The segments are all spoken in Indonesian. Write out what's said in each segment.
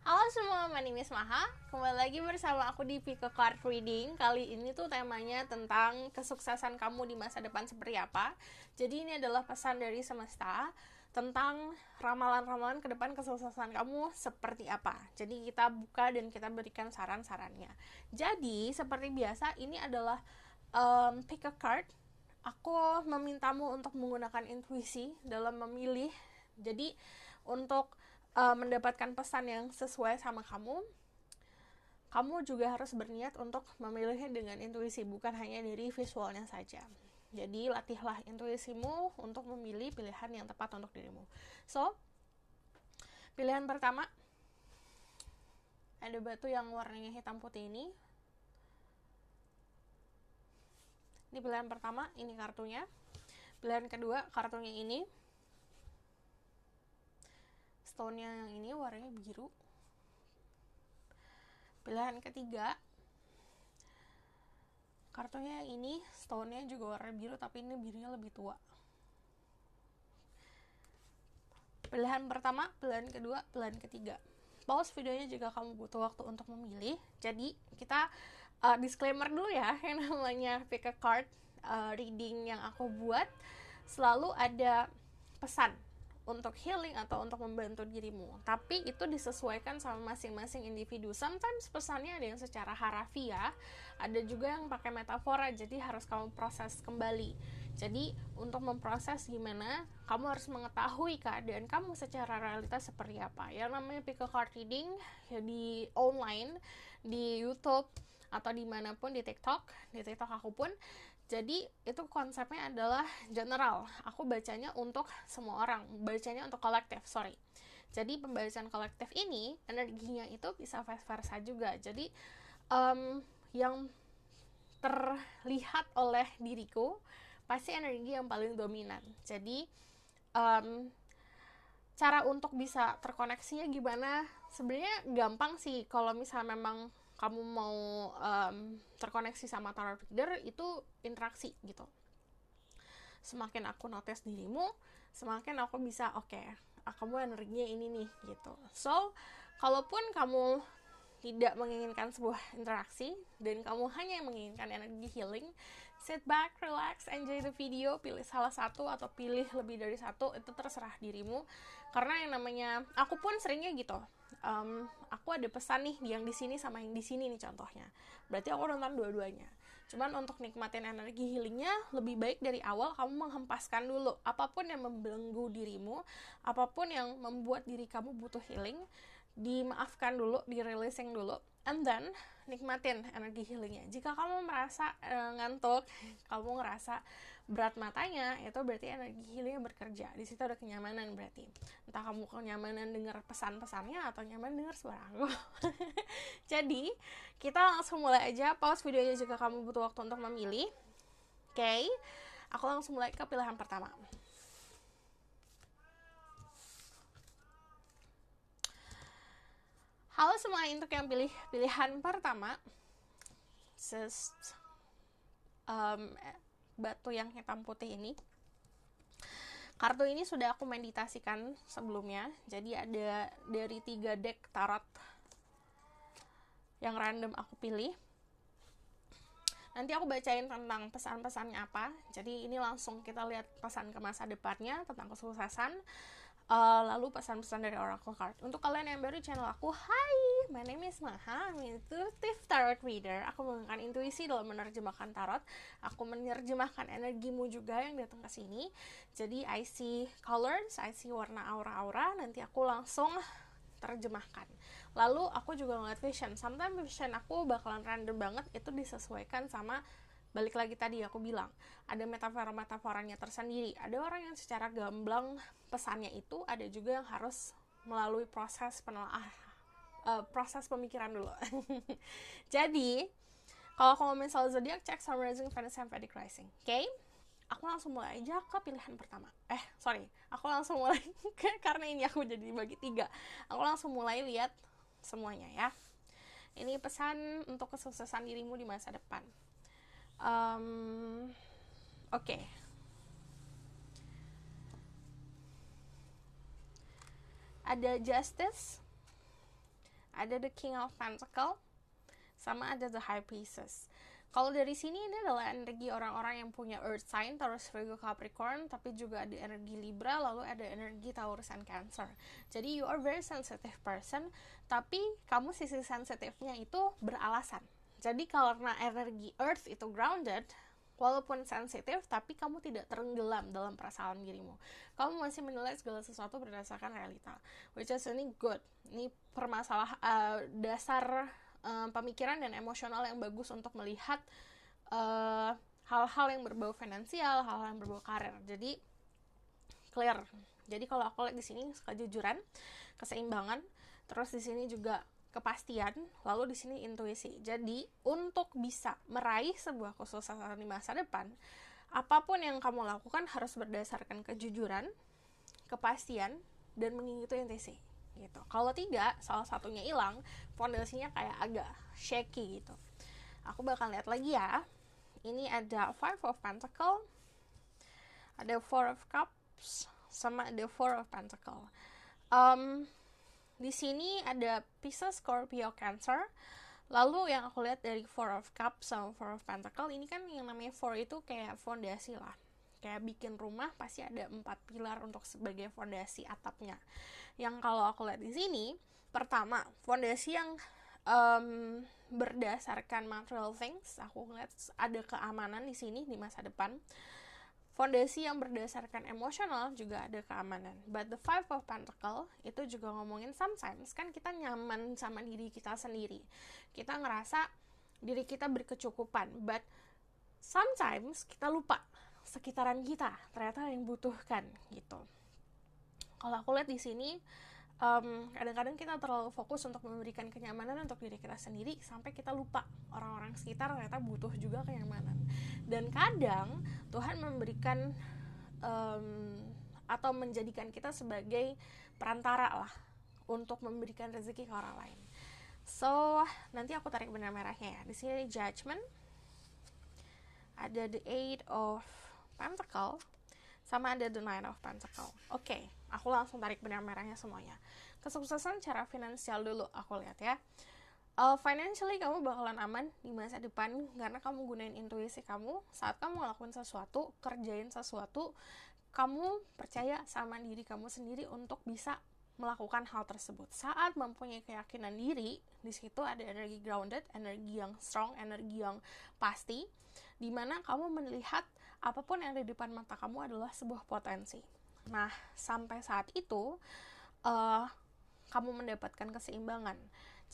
Halo semua, my name is Maha. Kembali lagi bersama aku di Pico Card Reading. Kali ini tuh temanya tentang kesuksesan kamu di masa depan seperti apa. Jadi ini adalah pesan dari semesta tentang ramalan-ramalan ke depan kesuksesan kamu seperti apa. Jadi kita buka dan kita berikan saran-sarannya. Jadi seperti biasa ini adalah pick a card. Aku memintamu untuk menggunakan intuisi dalam memilih. Jadi untuk mendapatkan pesan yang sesuai sama kamu, kamu juga harus berniat untuk memilihnya dengan intuisi, bukan hanya dari visualnya saja. Jadi latihlah intuisimu untuk memilih pilihan yang tepat untuk dirimu. So, pilihan pertama, ada batu yang warnanya hitam putih ini. Ini pilihan pertama, ini kartunya. Pilihan kedua, kartunya ini. Stone-nya yang ini warnanya biru. Pilihan ketiga, kartunya yang ini, stone-nya juga warna biru, tapi ini birunya lebih tua. Pilihan pertama, pilihan kedua, pilihan ketiga. Pause videonya jika kamu butuh waktu untuk memilih. Jadi kita disclaimer dulu ya, yang namanya pick a card reading yang aku buat selalu ada pesan untuk healing atau untuk membantu dirimu, tapi itu disesuaikan sama masing-masing individu. Sometimes pesannya ada yang secara harafiah, ada juga yang pakai metafora, jadi harus kamu proses kembali. Jadi untuk memproses gimana, kamu harus mengetahui keadaan kamu secara realitas seperti apa. Yang namanya pick a card reading ya di online, di YouTube atau dimanapun, di TikTok aku pun. Jadi itu konsepnya adalah general. Aku bacanya untuk semua orang, bacanya untuk kolektif, sorry. Jadi pembacaan kolektif ini energinya itu bisa vice versa juga. Jadi yang terlihat oleh diriku pasti energi yang paling dominan. Jadi cara untuk bisa terkoneksinya gimana? Sebenarnya gampang sih kalau misalnya memang kamu mau terkoneksi sama tarot reader, itu interaksi gitu. Semakin aku notice dirimu, semakin aku bisa kamu energinya ini nih gitu. So kalaupun kamu tidak menginginkan sebuah interaksi dan kamu hanya menginginkan energi healing, sit back, relax, enjoy the video, pilih salah satu atau pilih lebih dari satu, itu terserah dirimu. Karena yang namanya, aku pun seringnya gitu, aku ada pesan nih yang di sini sama yang di sini nih contohnya, berarti aku nonton dua-duanya. Cuman untuk nikmatin energi healingnya, lebih baik dari awal kamu menghempaskan dulu apapun yang membelenggu dirimu, apapun yang membuat diri kamu butuh healing, dimaafkan dulu, di-releasing dulu, and then nikmatin energi healingnya. Jika kamu merasa ngantuk, kamu ngerasa berat matanya, itu berarti energi healingnya bekerja. Di situ ada kenyamanan berarti. Entah kamu kenyamanan dengar pesan-pesannya atau nyaman dengar suara aku. Jadi, kita langsung mulai aja. Pause videonya jika kamu butuh waktu untuk memilih. Oke, aku langsung mulai ke pilihan pertama. Halo semua, untuk yang pilih pilihan pertama, batu yang hitam putih ini. Kartu ini sudah aku meditasikan sebelumnya. Jadi ada dari 3 deck tarot yang random aku pilih. Nanti aku bacain tentang pesan-pesannya apa. Jadi ini langsung kita lihat pesan ke masa depannya tentang kesuksesan. Lalu pesan-pesan dari Oracle Card. Untuk kalian yang baru channel aku, hai, my name is Maha, I'm intuitive tarot reader. Aku menggunakan intuisi dalam menerjemahkan tarot. Aku menerjemahkan energimu juga yang datang ke sini. Jadi I see colors, I see warna aura-aura. Nanti aku langsung terjemahkan. Lalu aku juga ngeliat vision. Sometimes vision aku bakalan random banget, itu disesuaikan sama, balik lagi tadi aku bilang, ada metafora-metaforanya tersendiri. Ada orang yang secara gamblang pesannya itu, ada juga yang harus melalui proses proses pemikiran dulu. Jadi, kalau aku ngomongin soal zodiak, cek Sun Rising, Venus, and Vedic Rising. Oke? Aku langsung mulai aja ke pilihan pertama. Aku langsung mulai karena ini aku jadi bagi 3. Aku langsung mulai lihat semuanya ya. Ini pesan untuk kesuksesan dirimu di masa depan. Oke. Ada Justice, ada the King of Pentacle, sama ada the High Priestess. Kalau dari sini ini adalah energi orang-orang yang punya Earth sign, Taurus, Virgo, Capricorn, tapi juga ada energi Libra, lalu ada energi Taurus and Cancer. Jadi you are very sensitive person, tapi kamu sisi sensitifnya itu beralasan. Jadi karena energi Earth itu grounded, walaupun sensitif, tapi kamu tidak tenggelam dalam perasaan dirimu. Kamu masih menilai segala sesuatu berdasarkan realita, which is ini good. Ini dasar pemikiran dan emosional yang bagus untuk melihat hal-hal yang berbau finansial, hal-hal yang berbau karir. Jadi clear. Jadi kalau aku lihat di sini kejujuran, keseimbangan, terus di sini juga kepastian, lalu di sini intuisi. Jadi untuk bisa meraih sebuah kesuksesan di masa depan, apapun yang kamu lakukan harus berdasarkan kejujuran, kepastian, dan mengikuti intuisi. Gitu. Kalau tidak, salah satunya hilang, fondasinya kayak agak shaky gitu. Aku bakal lihat lagi ya. Ini ada Five of Pentacle, ada Four of Cups, sama ada Four of Pentacle. Di sini ada Pisces, Scorpio, Cancer. Lalu yang aku lihat dari Four of Cups sama Four of Pentacle, ini kan yang namanya Four itu kayak fondasi lah. Kayak bikin rumah pasti ada 4 pilar untuk sebagai fondasi atapnya. Yang kalau aku lihat di sini, pertama, fondasi yang berdasarkan material things, aku lihat ada keamanan di sini di masa depan. Fondasi yang berdasarkan emosional juga ada keamanan. But the Five of Pentacle itu juga ngomongin sometimes kan kita nyaman sama diri kita sendiri. Kita ngerasa diri kita berkecukupan, but sometimes kita lupa sekitaran kita ternyata yang butuhkan gitu. Kalau aku lihat di sini, kadang-kadang kita terlalu fokus untuk memberikan kenyamanan untuk diri kita sendiri sampai kita lupa orang-orang sekitar ternyata butuh juga kenyamanan. Dan kadang Tuhan memberikan atau menjadikan kita sebagai perantara lah untuk memberikan rezeki ke orang lain. So nanti aku tarik benang merahnya ya. Di sini Judgment, ada the Eight of Pentacle, sama ada the Nine of Pentacle. Oke, aku langsung tarik benang merahnya semuanya. Kesuksesan secara finansial dulu aku lihat ya. Financially kamu bakalan aman di masa depan karena kamu gunain intuisi kamu saat kamu ngelakuin sesuatu, kerjain sesuatu, kamu percaya sama diri kamu sendiri untuk bisa melakukan hal tersebut. Saat mempunyai keyakinan diri, di situ ada energi grounded, energi yang strong, energi yang pasti, di mana kamu melihat apapun yang ada di depan mata kamu adalah sebuah potensi. Nah, sampai saat itu kamu mendapatkan keseimbangan.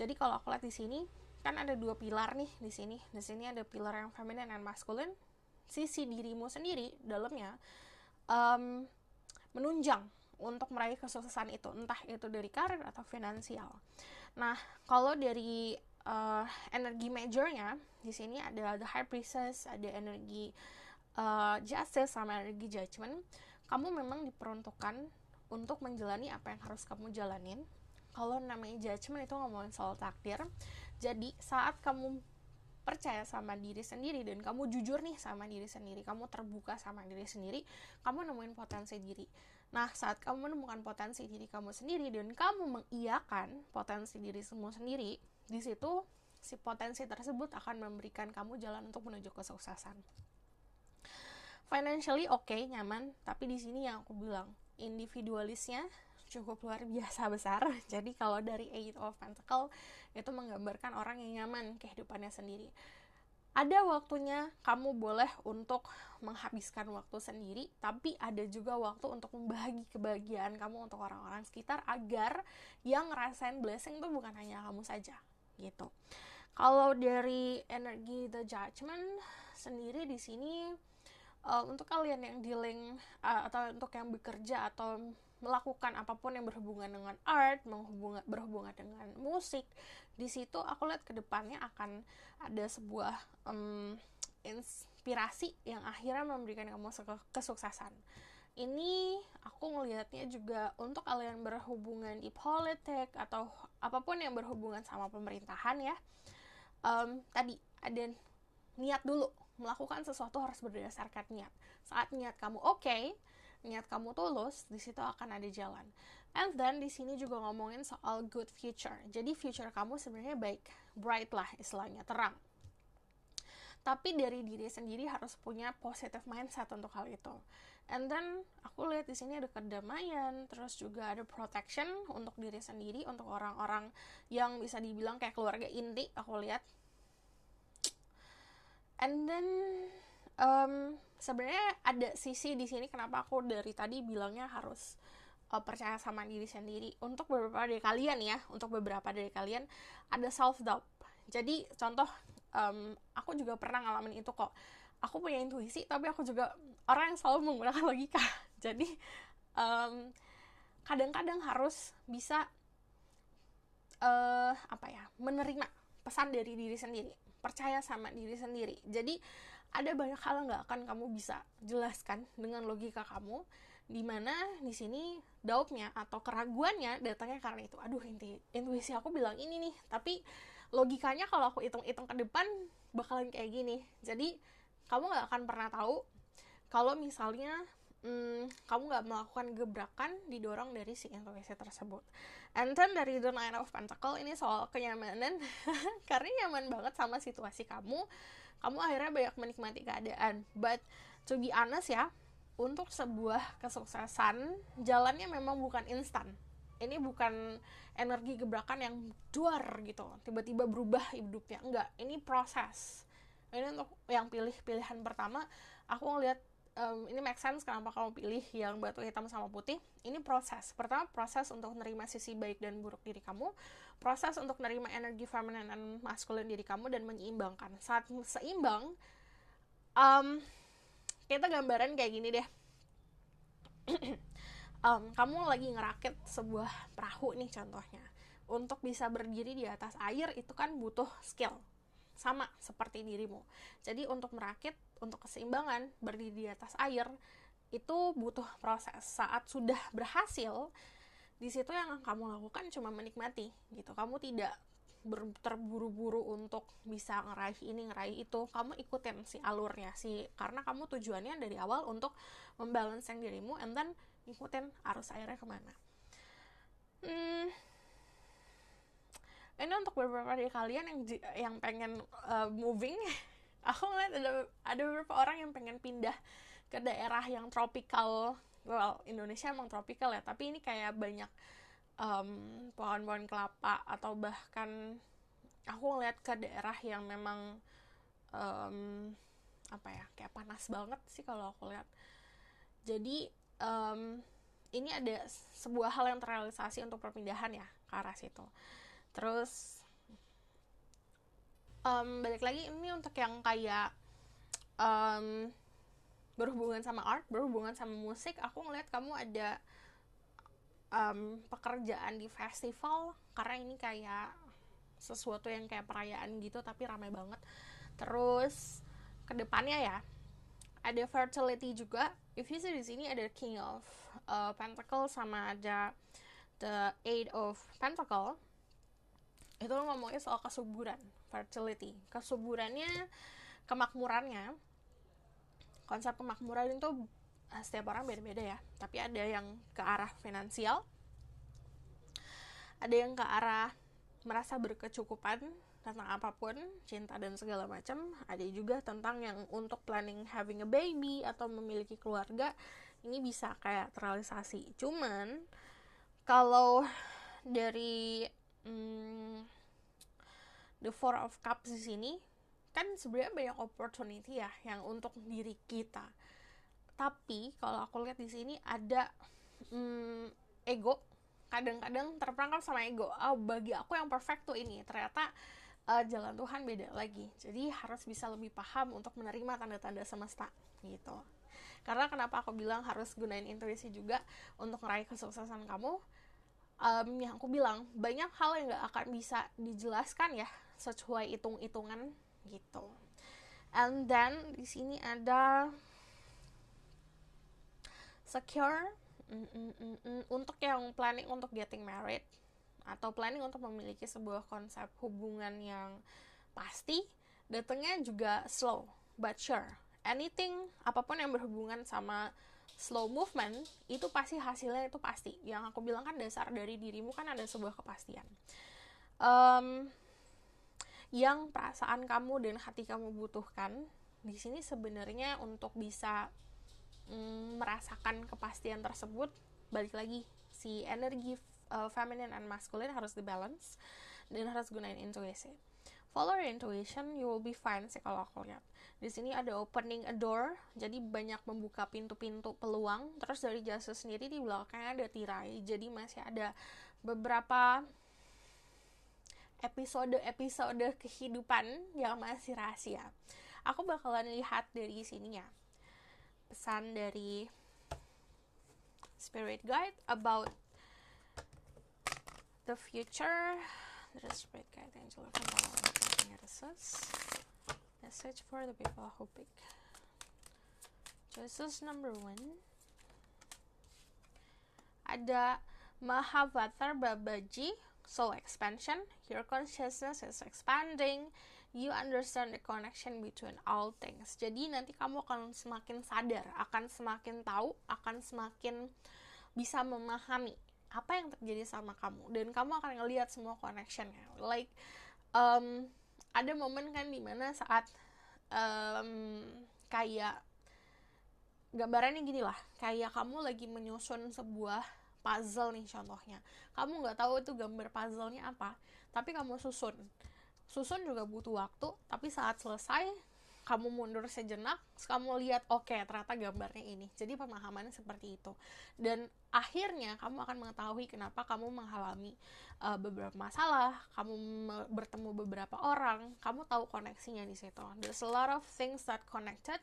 Jadi kalau aku lihat di sini kan ada 2 pilar nih di sini. Di sini ada pilar yang feminine dan masculine. Sisi dirimu sendiri dalamnya menunjang untuk meraih kesuksesan itu, entah itu dari karir atau finansial. Nah, kalau dari energi majornya di sini ada the High Priestess, ada energi Justice sama energi Judgment. Kamu memang diperuntukkan untuk menjalani apa yang harus kamu jalanin. Kalau namanya Judgment itu ngomongin soal takdir. Jadi saat kamu percaya sama diri sendiri dan kamu jujur nih sama diri sendiri, kamu terbuka sama diri sendiri, kamu nemuin potensi diri. Nah, saat kamu menemukan potensi diri kamu sendiri dan kamu mengiyakan potensi dirimu sendiri, di situ si potensi tersebut akan memberikan kamu jalan untuk menuju kesuksesan. Financially oke, nyaman, tapi di sini yang aku bilang, individualisnya cukup luar biasa besar. Jadi kalau dari Eight of Pentacle itu menggambarkan orang yang nyaman kehidupannya sendiri. Ada waktunya kamu boleh untuk menghabiskan waktu sendiri, tapi ada juga waktu untuk membagi kebahagiaan kamu untuk orang-orang sekitar agar yang ngerasain blessing itu bukan hanya kamu saja gitu. Kalau dari energi the Judgment sendiri di sini untuk kalian yang dealing atau untuk yang bekerja atau melakukan apapun yang berhubungan dengan art, berhubungan dengan musik, di situ aku lihat ke depannya akan ada sebuah inspirasi yang akhirnya memberikan kamu kesuksesan. Ini aku ngelihatnya juga untuk kalian berhubungan di politik atau apapun yang berhubungan sama pemerintahan ya. Tadi ada niat dulu, melakukan sesuatu harus berdasarkan niat. Saat niat kamu oke, niat kamu tulus, di situ akan ada jalan. And then di sini juga ngomongin soal good future. Jadi future kamu sebenarnya baik, bright lah istilahnya, terang. Tapi dari diri sendiri harus punya positive mindset untuk hal itu. And then aku lihat di sini ada kedamaian, terus juga ada protection untuk diri sendiri, untuk orang-orang yang bisa dibilang kayak keluarga inti. Aku lihat. And then sebenarnya ada sisi di sini kenapa aku dari tadi bilangnya harus percaya sama diri sendiri. Untuk beberapa dari kalian ada self doubt. Jadi contoh, aku juga pernah ngalamin itu kok. Aku punya intuisi, tapi aku juga orang yang selalu menggunakan logika. Jadi kadang-kadang harus bisa menerima pesan dari diri sendiri, percaya sama diri sendiri. Jadi ada banyak hal yang nggak akan kamu bisa jelaskan dengan logika kamu, dimana di sini doubtnya atau keraguannya datangnya karena itu. Aduh, intuisi aku bilang ini nih, tapi logikanya kalau aku hitung-hitung ke depan bakalan kayak gini. Jadi kamu nggak akan pernah tahu kalau misalnya kamu nggak melakukan gebrakan didorong dari si intuisi tersebut. And then dari The Nine of Pentacles ini soal kenyamanan. Karena nyaman banget sama situasi kamu akhirnya banyak menikmati keadaan. But to be honest ya, untuk sebuah kesuksesan jalannya memang bukan instan. Ini bukan energi gebrakan yang duar gitu, tiba-tiba berubah hidupnya. Enggak, ini proses. Ini untuk yang pilihan pertama, aku ngeliat ini make sense kenapa kamu pilih yang batu hitam sama putih. Ini proses. Pertama, proses untuk menerima sisi baik dan buruk diri kamu. Proses untuk menerima energi feminin dan maskulin diri kamu dan menyeimbangkan. Saat seimbang, kita gambaran kayak gini deh. Kamu lagi ngerakit sebuah perahu nih contohnya. Untuk bisa berdiri di atas air itu kan butuh skill. Sama seperti dirimu. Jadi untuk merakit, untuk keseimbangan, berdiri di atas air, itu butuh proses. Saat sudah berhasil, di situ yang kamu lakukan cuma menikmati gitu. Kamu tidak terburu-buru untuk bisa ngeraih ini, ngeraih itu. Kamu ikutin si alurnya sih, karena kamu tujuannya dari awal untuk membalance yang dirimu, and then ikutin arus airnya kemana. Ini untuk beberapa dari kalian yang pengen moving. Aku ngeliat ada beberapa orang yang pengen pindah ke daerah yang tropical. Well, Indonesia emang tropical ya, tapi ini kayak banyak pohon-pohon kelapa, atau bahkan aku ngeliat ke daerah yang memang kayak panas banget sih kalau aku lihat. Jadi ini ada sebuah hal yang terrealisasi untuk perpindahan ya ke arah situ. Terus balik lagi, ini untuk yang kayak berhubungan sama art, berhubungan sama musik. Aku ngeliat kamu ada pekerjaan di festival, karena ini kayak sesuatu yang kayak perayaan gitu tapi ramai banget. Terus kedepannya ya ada fertility juga. If you see di sini ada King of Pentacles sama ada the Eight of Pentacles. Itu ngomongin soal kesuburan, fertility. Kesuburannya, kemakmurannya. Konsep kemakmuran itu setiap orang beda-beda ya. Tapi ada yang ke arah finansial, ada yang ke arah merasa berkecukupan tentang apapun, cinta dan segala macam. Ada juga tentang yang untuk planning having a baby atau memiliki keluarga. Ini bisa kayak terrealisasi. Cuman kalau dari the Four of Cups di sini kan sebenarnya banyak opportunity ya yang untuk diri kita. Tapi kalau aku lihat di sini ada ego. Kadang-kadang terperangkap sama ego. Bagi aku yang perfect tuh ini. Ternyata jalan Tuhan beda lagi. Jadi harus bisa lebih paham untuk menerima tanda-tanda semesta gitu. Karena kenapa aku bilang harus gunain intuisi juga untuk meraih kesuksesan kamu. Yang aku bilang, banyak hal yang gak akan bisa dijelaskan ya sesuai hitung-hitungan gitu. And then di sini ada secure. Untuk yang planning untuk getting married atau planning untuk memiliki sebuah konsep hubungan yang pasti, datangnya juga slow but sure. Anything, apapun yang berhubungan sama slow movement, itu pasti hasilnya itu pasti. Yang aku bilang kan dasar dari dirimu kan ada sebuah kepastian. Yang perasaan kamu dan hati kamu butuhkan di sini sebenarnya untuk bisa merasakan kepastian tersebut, balik lagi si energi feminine and masculine harus dibalance dan harus gunain intuisi. Follow your intuition, you will be fine sih kalau aku lihat. Di sini ada opening a door, jadi banyak membuka pintu-pintu peluang. Terus dari jasa sendiri di belakangnya ada tirai, jadi masih ada beberapa episode kehidupan yang masih rahasia. Aku bakalan lihat dari sini ya, pesan dari spirit guide about the future. The spirit guide angel message for the people who pick choices number 1. Ada Mahavatar Babaji, soul expansion. Your consciousness is expanding. You understand the connection between all things. Jadi nanti kamu akan semakin sadar, akan semakin tahu, akan semakin bisa memahami apa yang terjadi sama kamu, dan kamu akan ngelihat semua connectionnya. Like ada momen kan dimana saat kayak gambarannya gini lah, kayak kamu lagi menyusun sebuah puzzle nih contohnya. Kamu nggak tahu itu gambar puzzle-nya apa, tapi kamu susun juga butuh waktu, tapi saat selesai kamu mundur sejenak, kamu lihat oke, ternyata gambarnya ini. Jadi pemahamannya seperti itu, dan akhirnya kamu akan mengetahui kenapa kamu mengalami beberapa masalah, kamu bertemu beberapa orang, kamu tahu koneksinya di situ. There's a lot of things that connected,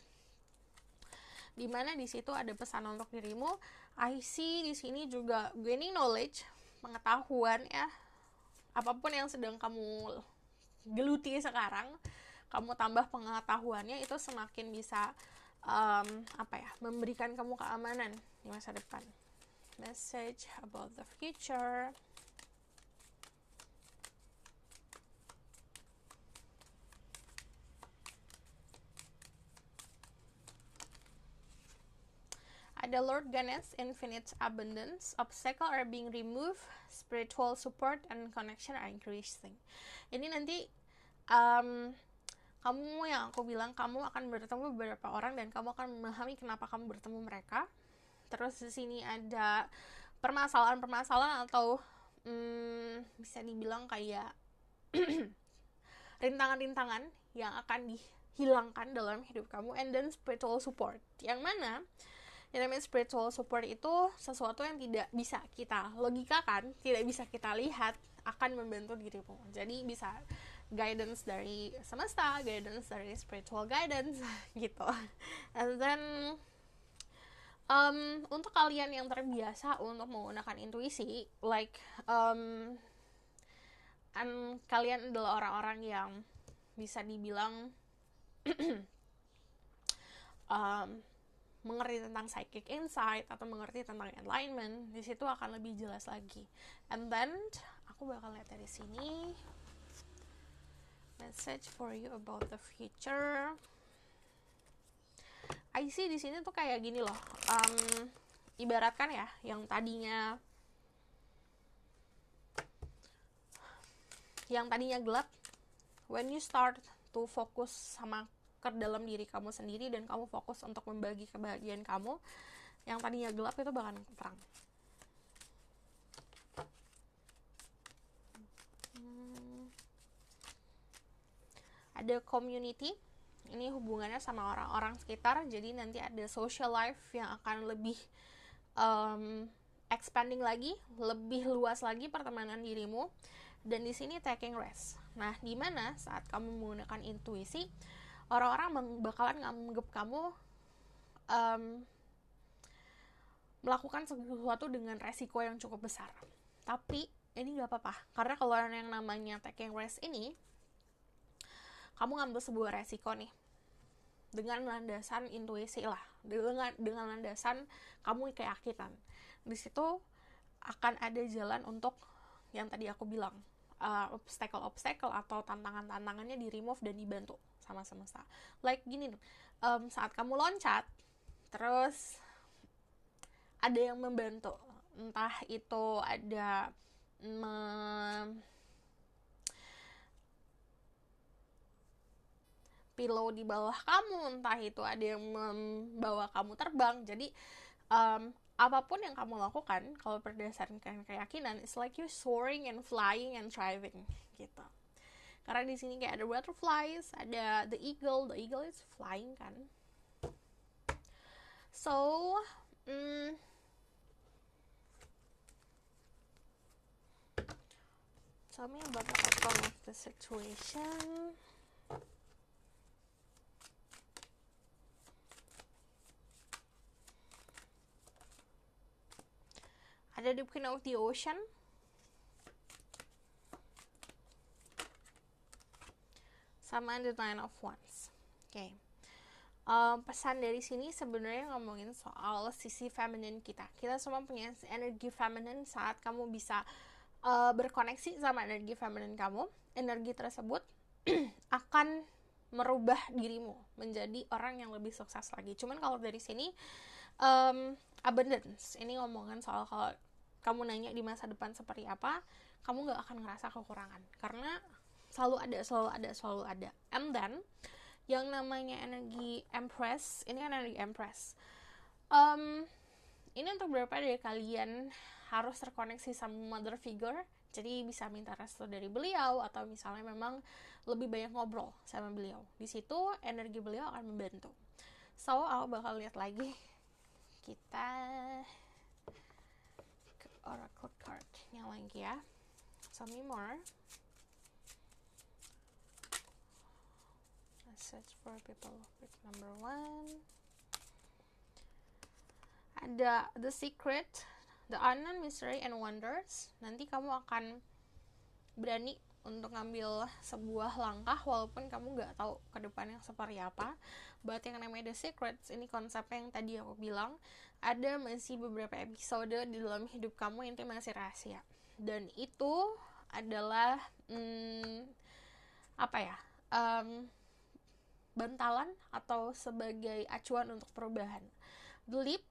dimana di situ ada pesan untuk dirimu. I see di sini juga gaining knowledge, pengetahuan ya. Apapun yang sedang kamu geluti sekarang, kamu tambah pengetahuannya, itu semakin bisa memberikan kamu keamanan di masa depan. Message about the future. Ada Lord Ganesh, infinite abundance, obstacle are being removed, spiritual support and connection are increasing. Ini nanti kamu, yang aku bilang, kamu akan bertemu beberapa orang dan kamu akan memahami kenapa kamu bertemu mereka. Terus di sini ada permasalahan-permasalahan atau bisa dibilang kayak rintangan-rintangan yang akan dihilangkan dalam hidup kamu. And then spiritual support, yang mana yang namanya spiritual support itu sesuatu yang tidak bisa kita logikakan, tidak bisa kita lihat, akan membantu dirimu. Jadi bisa guidance dari semesta, guidance dari spiritual guidance gitu. And then untuk kalian yang terbiasa untuk menggunakan intuisi, like kalian adalah orang-orang yang bisa dibilang mengerti tentang psychic insight atau mengerti tentang enlightenment, di situ akan lebih jelas lagi. And then aku bakal lihat dari sini message for you about the future. I see di sini tuh kayak gini loh, ibaratkan ya, yang tadinya gelap, when you start to fokus sama ke dalam diri kamu sendiri dan kamu fokus untuk membagi kebahagiaan kamu, yang tadinya gelap itu bakalan terang. Ada community, ini hubungannya sama orang-orang sekitar, jadi nanti ada social life yang akan lebih expanding lagi, lebih luas lagi pertemanan dirimu. Dan di sini taking rest. Nah, di mana saat kamu menggunakan intuisi, orang-orang bakalan nganggep kamu melakukan sesuatu dengan resiko yang cukup besar. Tapi ini gak apa-apa, karena kalau yang namanya taking rest ini, kamu ngambil sebuah resiko nih dengan landasan intuisi lah, dengan landasan kamu keyakinan. Di situ akan ada jalan untuk yang tadi aku bilang, obstacle atau tantangannya di remove dan dibantu sama semesta. Like gini, saat kamu loncat, terus ada yang membantu, entah itu ada pillow di bawah kamu, entah itu ada yang membawa kamu terbang. Jadi apapun yang kamu lakukan, kalau berdasarkan keyakinan, it's like you soaring and flying and thriving gitu. Karena di sini kayak ada butterflies, ada the eagle is flying kan. So tell me about the outcome of the situation. Ada the Queen of the Ocean, sama the Nine of Wands. Oke. Pesan dari sini sebenarnya ngomongin soal sisi feminin kita. Kita semua punya energi feminin. Saat kamu bisa berkoneksi sama energi feminin kamu, energi tersebut akan merubah dirimu menjadi orang yang lebih sukses lagi. Cuman kalau dari sini abundance, ini ngomongin soal kalau kamu nanya di masa depan seperti apa, kamu gak akan ngerasa kekurangan, karena selalu ada. And then yang namanya energi Empress, ini kan energi Empress. Ini untuk beberapa dari kalian harus terkoneksi sama mother figure, jadi bisa minta restu dari beliau, atau misalnya memang lebih banyak ngobrol sama beliau. Di situ energi beliau akan membantu. So, aku bakal lihat lagi. Kita ke oracle card-nya lagi ya. Tell me more. Message for people with number 1. Ada the secret, the unknown, mystery, and wonders. Nanti kamu akan berani untuk ngambil sebuah langkah walaupun kamu gak tahu ke depannya seperti apa. Buat yang namanya the secrets, ini konsepnya yang tadi aku bilang, ada masih beberapa episode di dalam hidup kamu yang itu masih rahasia, dan itu adalah bantalan atau sebagai acuan untuk perubahan. The leap,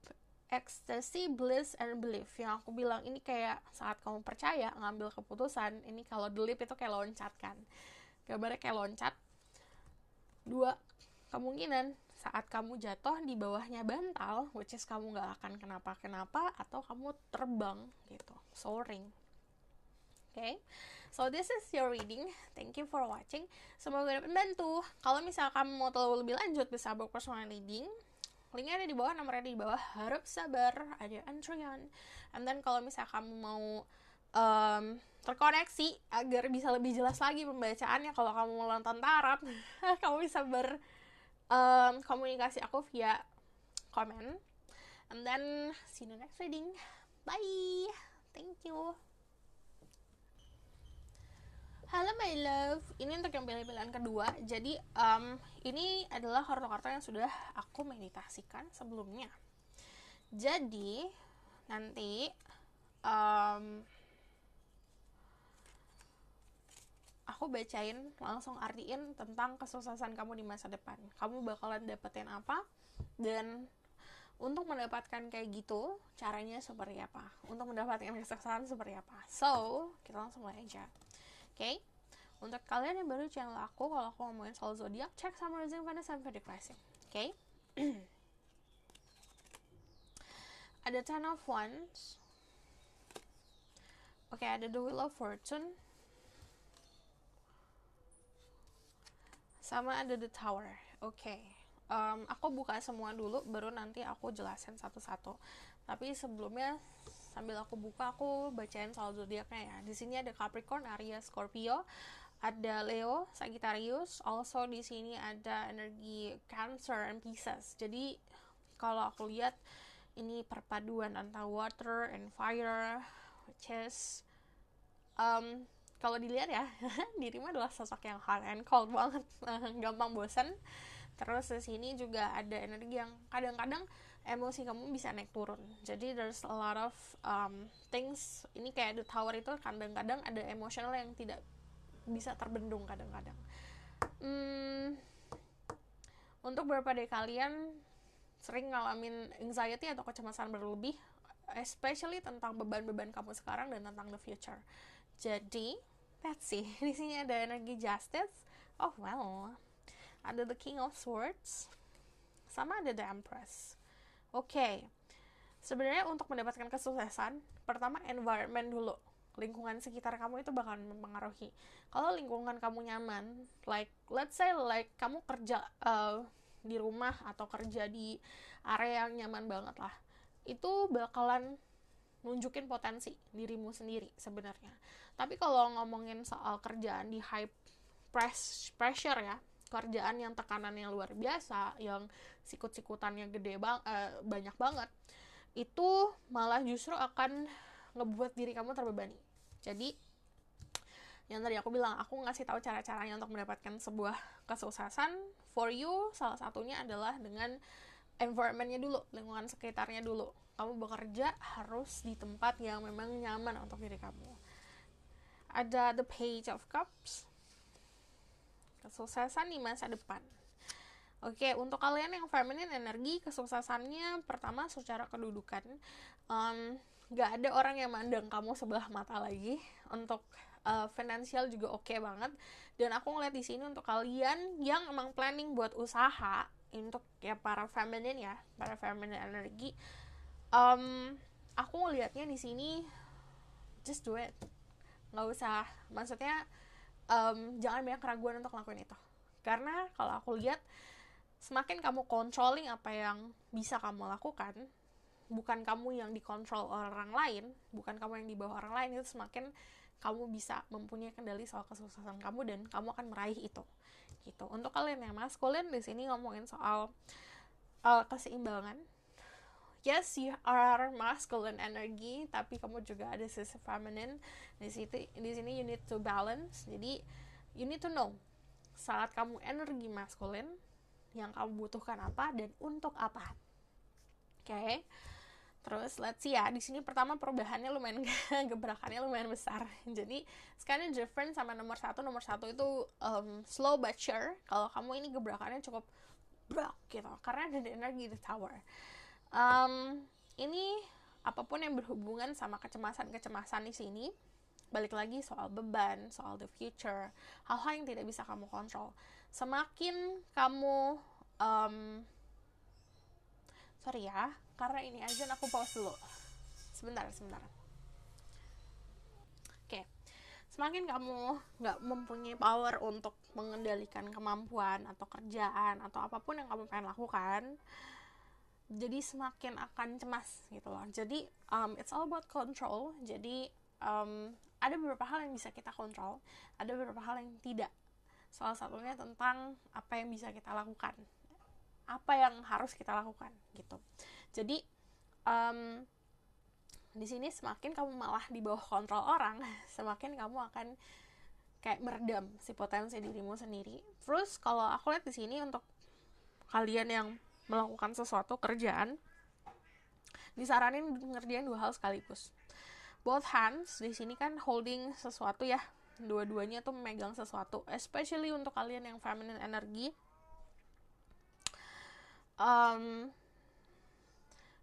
ecstasy, bliss, and belief. Yang aku bilang ini kayak saat kamu percaya ngambil keputusan. Ini kalau the leap itu kayak loncat kan, gambarnya kayak loncat. 2 kemungkinan, saat kamu jatuh di bawahnya bantal, which is kamu gak akan kenapa-kenapa, atau kamu terbang gitu, soaring. Okay, so this is your reading. Thank you for watching. Semoga dapat membantu. Kalau misalnya kamu mau tahu lebih lanjut, bisa book personal reading. Linknya ada di bawah, nomornya ada di bawah. Harap sabar, ada antrian. And then kalau misalnya kamu mau terkoneksi agar bisa lebih jelas lagi pembacaannya, kalau kamu mau nonton tarot, kamu bisa komunikasi aku via komen. And then see you in the next reading. Bye. Thank you. Halo my love, ini untuk yang pilihan kedua. Jadi ini adalah kartu-kartu yang sudah aku meditasikan sebelumnya. Jadi nanti aku bacain, langsung artiin tentang kesuksesan kamu di masa depan. Kamu bakalan dapetin apa, dan untuk mendapatkan kayak gitu, caranya seperti apa, untuk mendapatkan kesuksesan seperti apa. So, kita langsung mulai aja. Okay? Untuk kalian yang baru channel aku, kalau aku ngomongin soal zodiak, cek sama rising, Venus, and Vedic rising. Okay? Ada Ten of Wands. Oke, ada the Wheel of Fortune. Sama ada the Tower. Oke. Aku buka semua dulu, baru nanti aku jelasin satu-satu. Tapi sebelumnya, sambil aku buka, aku bacain soal zodiaknya ya. Di sini ada Capricorn, Aries, Scorpio, ada Leo, Sagittarius. Also di sini ada energi Cancer and Pisces. Jadi kalau aku lihat ini perpaduan antara water and fire, which is kalau dilihat ya, dirimu adalah sosok yang hot and cold banget, gampang bosan. Terus di sini juga ada energi yang kadang-kadang emosi kamu bisa naik turun. Jadi there's a lot of things. Ini kayak the Tower itu kadang-kadang ada emosional yang tidak bisa terbendung kadang-kadang. Untuk beberapa dari kalian sering ngalamin anxiety atau kecemasan berlebih, especially tentang beban-beban kamu sekarang dan tentang the future. Jadi let's see, di sini ada energi justice. Oh well, ada the king of swords, sama ada the empress. Oke. Sebenarnya untuk mendapatkan kesuksesan, pertama environment dulu. Lingkungan sekitar kamu itu bakal mempengaruhi. Kalau lingkungan kamu nyaman, like let's say like kamu kerja di rumah atau kerja di area yang nyaman banget lah, itu bakalan nunjukin potensi dirimu sendiri sebenarnya. Tapi kalau ngomongin soal kerjaan di high pressure ya, kerjaan yang tekanannya luar biasa, yang sikut-sikutannya banyak banget, itu malah justru akan ngebuat diri kamu terbebani. Jadi yang tadi aku bilang, aku ngasih tahu cara-caranya untuk mendapatkan sebuah kesuksesan for you. Salah satunya adalah dengan environment-nya dulu, lingkungan sekitarnya dulu. Kamu bekerja harus di tempat yang memang nyaman untuk diri kamu. Ada the page of cups, kesuksesan di masa depan. Oke, untuk kalian yang feminine energi, kesuksesannya pertama secara kedudukan, gak ada orang yang mandang kamu sebelah mata lagi. Untuk finansial juga oke banget. Dan aku ngeliat di sini untuk kalian yang emang planning buat usaha, untuk ya para feminine energi, aku ngeliatnya di sini just do it. Nggak usah, maksudnya jangan banyak keraguan untuk ngelakuin itu. Karena kalau aku lihat, semakin kamu controlling apa yang bisa kamu lakukan, bukan kamu yang dikontrol orang lain, bukan kamu yang di bawah orang lain, itu semakin kamu bisa mempunyai kendali soal kesuksesan kamu dan kamu akan meraih itu. Gitu. Untuk kalian yang maskulin, di sini ngomongin soal keseimbangan. Yes, you are masculine energy, tapi kamu juga ada sisi feminine. Di sini you need to balance. Jadi you need to know saat kamu energi maskulin, yang kamu butuhkan apa dan untuk apa. Oke. Terus let's see ya, di sini pertama perubahannya lumayan gebrakannya lumayan besar. Jadi sekarang different sama nomor satu itu slow but sure. Kalau kamu ini gebrakannya cukup brak gitu, karena ada energi the tower. Ini apapun yang berhubungan sama kecemasan di sini, balik lagi soal beban, soal the future, hal-hal yang tidak bisa kamu kontrol. Semakin kamu sorry ya, karena ini aja aku pause dulu. Sebentar. Oke. Semakin kamu gak mempunyai power untuk mengendalikan kemampuan atau kerjaan atau apapun yang kamu pengen lakukan, jadi semakin akan cemas gitu loh. Jadi it's all about control. Jadi ada beberapa hal yang bisa kita kontrol, ada beberapa hal yang tidak. Salah satunya tentang apa yang bisa kita lakukan, apa yang harus kita lakukan gitu. Jadi di sini semakin kamu malah di bawah kontrol orang, semakin kamu akan kayak meredam si potensi dirimu sendiri. Terus kalau aku lihat di sini untuk kalian yang melakukan sesuatu kerjaan, disaranin ngerjain 2 hal sekaligus. Both hands di sini kan holding sesuatu ya, dua-duanya tuh memegang sesuatu. Especially untuk kalian yang feminine energi,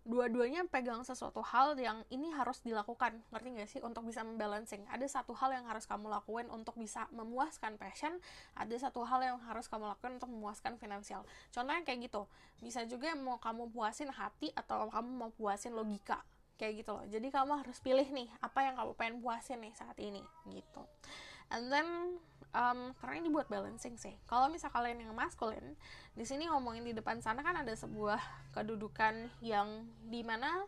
dua-duanya pegang sesuatu hal yang ini harus dilakukan, ngerti gak sih, untuk bisa membalancing. Ada satu hal yang harus kamu lakuin untuk bisa memuaskan passion, ada satu hal yang harus kamu lakuin untuk memuaskan finansial. Contohnya kayak gitu, bisa juga mau kamu puasin hati atau kamu mau puasin logika, kayak gitu loh. Jadi kamu harus pilih nih, apa yang kamu pengen puasin nih saat ini, gitu. And then karena ini buat balancing sih. Kalau misal kalian yang maskulin, di sini ngomongin di depan sana kan ada sebuah kedudukan yang dimana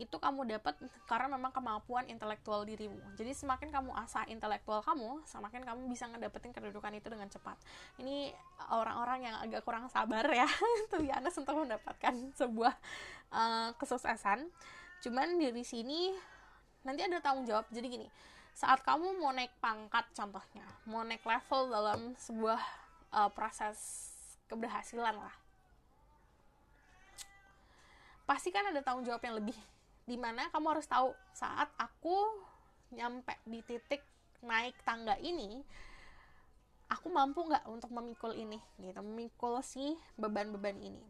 itu kamu dapat karena memang kemampuan intelektual dirimu. Jadi semakin kamu asah intelektual kamu, semakin kamu bisa ngedapetin kedudukan itu dengan cepat. Ini orang-orang yang agak kurang sabar ya, tuh biasa untuk mendapatkan sebuah kesuksesan. Cuman dari sini nanti ada tanggung jawab. Jadi gini, saat kamu mau naik pangkat contohnya, mau naik level dalam sebuah proses keberhasilan lah, pasti kan ada tanggung jawab yang lebih, dimana kamu harus tahu saat aku nyampe di titik naik tangga ini, aku mampu nggak untuk memikul ini gitu, memikul si beban-beban ini.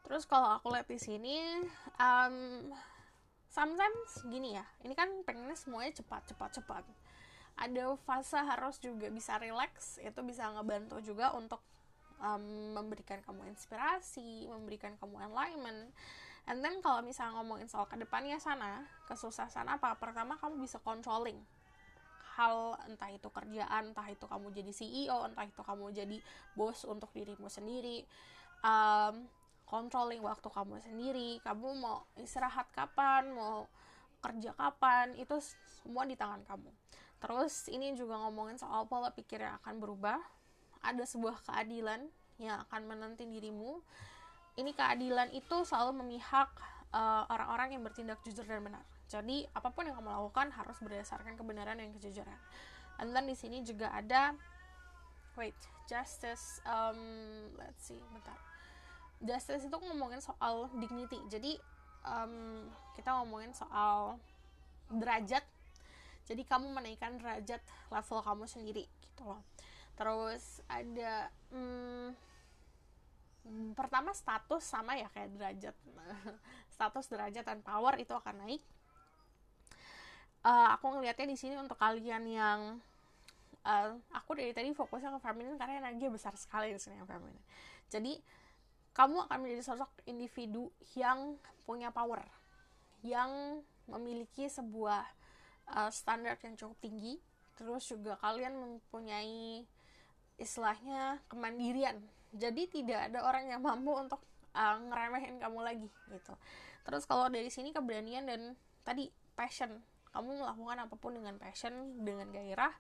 Terus kalau aku lihat di sini, sometimes gini ya, ini kan pengennya semuanya cepat. Ada fase harus juga bisa relax, itu bisa ngebantu juga untuk memberikan kamu inspirasi, memberikan kamu enlightenment. And then kalau misalnya ngomongin soal kedepannya sana, kesuksesan apa? Pertama, kamu bisa controlling hal, entah itu kerjaan, entah itu kamu jadi CEO, entah itu kamu jadi bos untuk dirimu sendiri, controlling waktu kamu sendiri, kamu mau istirahat kapan, mau kerja kapan, itu semua di tangan kamu. Terus ini juga ngomongin soal pola pikir yang akan berubah. Ada sebuah keadilan yang akan menanti dirimu. Ini keadilan itu selalu memihak orang-orang yang bertindak jujur dan benar. Jadi apapun yang kamu lakukan harus berdasarkan kebenaran dan kejujuran. And then di sini juga ada justice. Let's see, bentar. Justice itu ngomongin soal dignity. Jadi kita ngomongin soal derajat. Jadi kamu menaikkan derajat level kamu sendiri gitu loh. Terus ada pertama status, sama ya kayak derajat. Status, derajat, dan power itu akan naik. Aku ngelihatnya di sini untuk kalian yang aku dari tadi fokusnya ke feminin karena energinya besar sekali di sini yang feminin. Jadi kamu akan menjadi sosok individu yang punya power, yang memiliki sebuah standar yang cukup tinggi. Terus juga kalian mempunyai istilahnya kemandirian. Jadi tidak ada orang yang mampu untuk ngeremehin kamu lagi gitu. Terus kalau dari sini keberanian dan tadi passion, kamu melakukan apapun dengan passion, dengan gairah.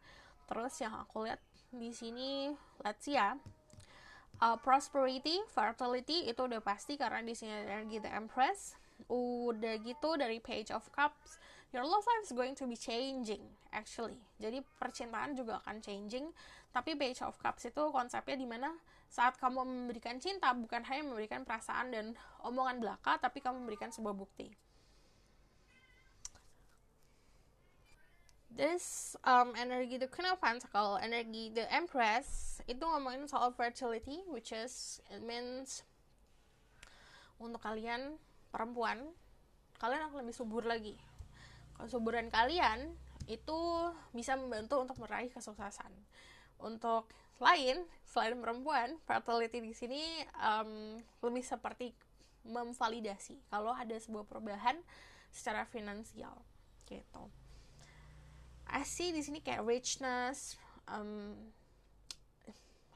Terus yang aku lihat di sini, let's see ya, prosperity, fertility itu udah pasti karena di sini energi the Empress. Udah gitu dari Page of Cups, your love life is going to be changing actually. Jadi percintaan juga akan changing. Tapi Page of Cups itu konsepnya dimana saat kamu memberikan cinta, bukan hanya memberikan perasaan dan omongan belaka, tapi kamu memberikan sebuah bukti. This energi the Queen of Pentacles, energi the Empress itu ngomongin soal fertility, which is it means untuk kalian perempuan, kalian akan lebih subur lagi. Kesuburan kalian itu bisa membantu untuk meraih kesuksesan. Untuk selain perempuan, fertility di sini lebih seperti memvalidasi kalau ada sebuah perubahan secara finansial gitu. I see di sini kayak richness,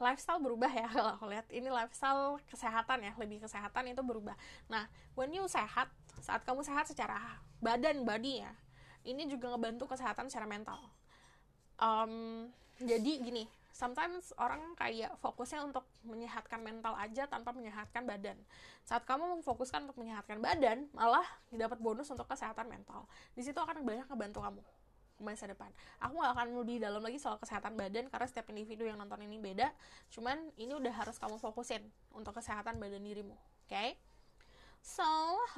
lifestyle berubah ya. Kalau aku lihat ini lifestyle kesehatan ya, lebih kesehatan itu berubah. Nah, when you sehat, saat kamu sehat secara body ya, ini juga ngebantu kesehatan secara mental. Jadi gini, sometimes orang kayak fokusnya untuk menyehatkan mental aja tanpa menyehatkan badan. Saat kamu memfokuskan untuk menyehatkan badan, malah didapat bonus untuk kesehatan mental. Di situ akan banyak ngebantu kamu masa depan. Aku gak akan lebih dalam lagi soal kesehatan badan karena setiap individu yang nonton ini beda. Cuman ini udah harus kamu fokusin untuk kesehatan badan dirimu. Okay? So,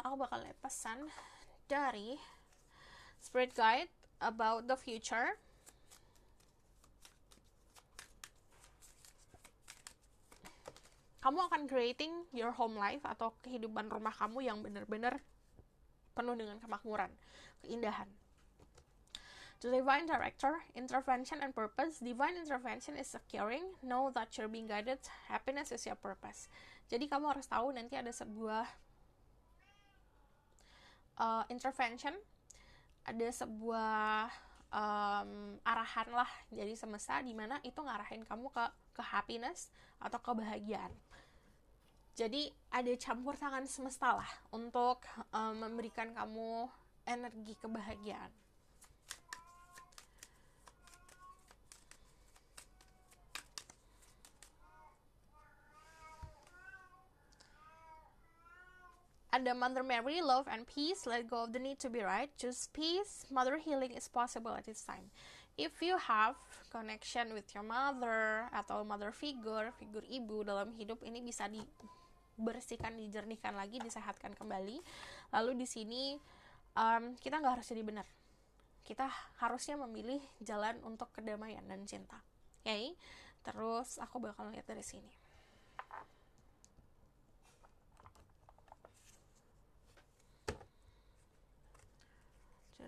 aku bakal lihat pesan dari Spirit Guide about the future. Kamu akan creating your home life atau kehidupan rumah kamu yang benar-benar penuh dengan kemakmuran, keindahan. The Divine Director, Intervention and Purpose. Divine Intervention is securing. Know that you're being guided. Happiness is your purpose. Jadi kamu harus tahu nanti ada sebuah intervention, ada sebuah arahan lah dari semesta dimana itu ngarahin kamu ke happiness atau kebahagiaan. Jadi ada campur tangan semesta lah untuk memberikan kamu energi kebahagiaan. Ada Mother Mary, love and peace, let go of the need to be right, choose peace, mother healing is possible at this time. If you have connection with your mother atau mother figure ibu dalam hidup, ini bisa dibersihkan, dijernihkan lagi, disehatkan kembali. Lalu di sini kita nggak harus jadi benar, kita harusnya memilih jalan untuk kedamaian dan cinta. Okay? Terus aku bakal lihat dari sini.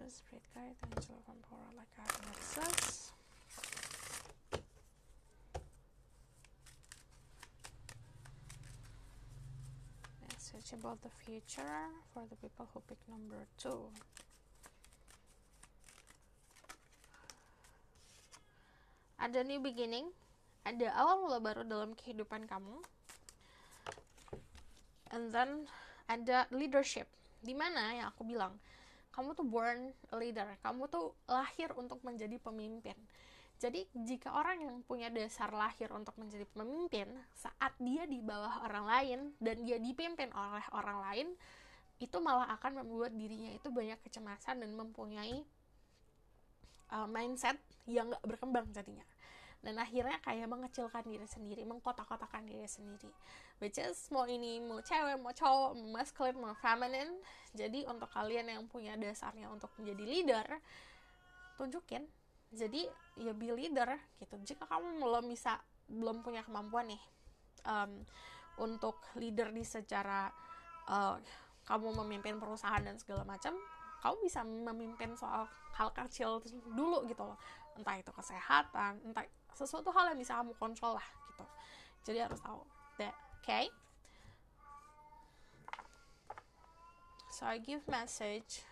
just spirit guide and angel of power like nexus. Message about the future for the people who pick number 2. Ada new beginning, ada awal mula baru dalam kehidupan kamu. And then ada leadership, dimana yang aku bilang, kamu tuh born a leader, kamu tuh lahir untuk menjadi pemimpin. Jadi jika orang yang punya dasar lahir untuk menjadi pemimpin, saat dia di bawah orang lain dan dia dipimpin oleh orang lain, itu malah akan membuat dirinya itu banyak kecemasan dan mempunyai mindset yang gak berkembang jadinya. Dan akhirnya kayak mengecilkan diri sendiri, mengkotak-kotakan diri sendiri. Which is, mau ini, mau cewek, mau cowok, mau masculine, mau feminine. Jadi untuk kalian yang punya dasarnya untuk menjadi leader, tunjukin. Jadi ya be leader gitu. Jika kamu belum punya kemampuan nih untuk leader di secara kamu memimpin perusahaan dan segala macam, kamu bisa memimpin soal hal kecil dulu gitu loh. Entah itu kesehatan, entah sesuatu hal yang bisa kamu kontrol lah gitu. Jadi harus tahu that, okay? So I give message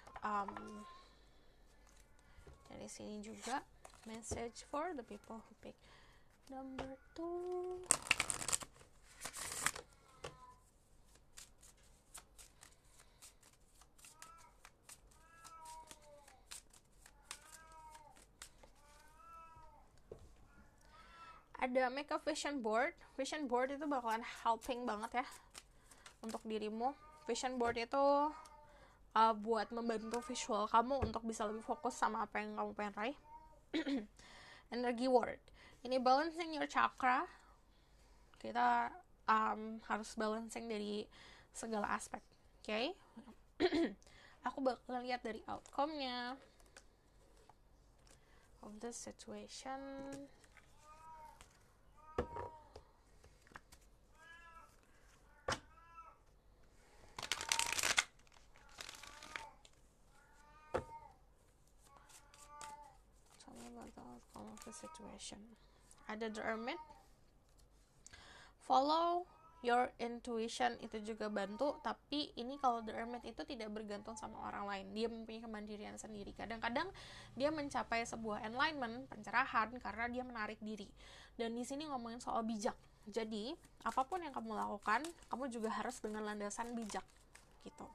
dari sini juga, message for the people who pick number 2. Ada make a vision board. Vision board itu bakalan helping banget ya untuk dirimu. Vision board itu buat membantu visual kamu untuk bisa lebih fokus sama apa yang kamu pengen raih. Energy word, ini balancing your chakra. Kita harus balancing dari segala aspek, oke? Okay? Aku bakal lihat dari outcome-nya of this situation. Outcome of the situation. Ada the Hermit. Follow your intuition, itu juga bantu. Tapi ini kalau the Hermit itu tidak bergantung sama orang lain, dia mempunyai kemandirian sendiri. Kadang-kadang dia mencapai sebuah enlightenment, pencerahan, karena dia menarik diri. Dan di sini ngomongin soal bijak. Jadi apapun yang kamu lakukan, kamu juga harus dengan landasan bijak gitu.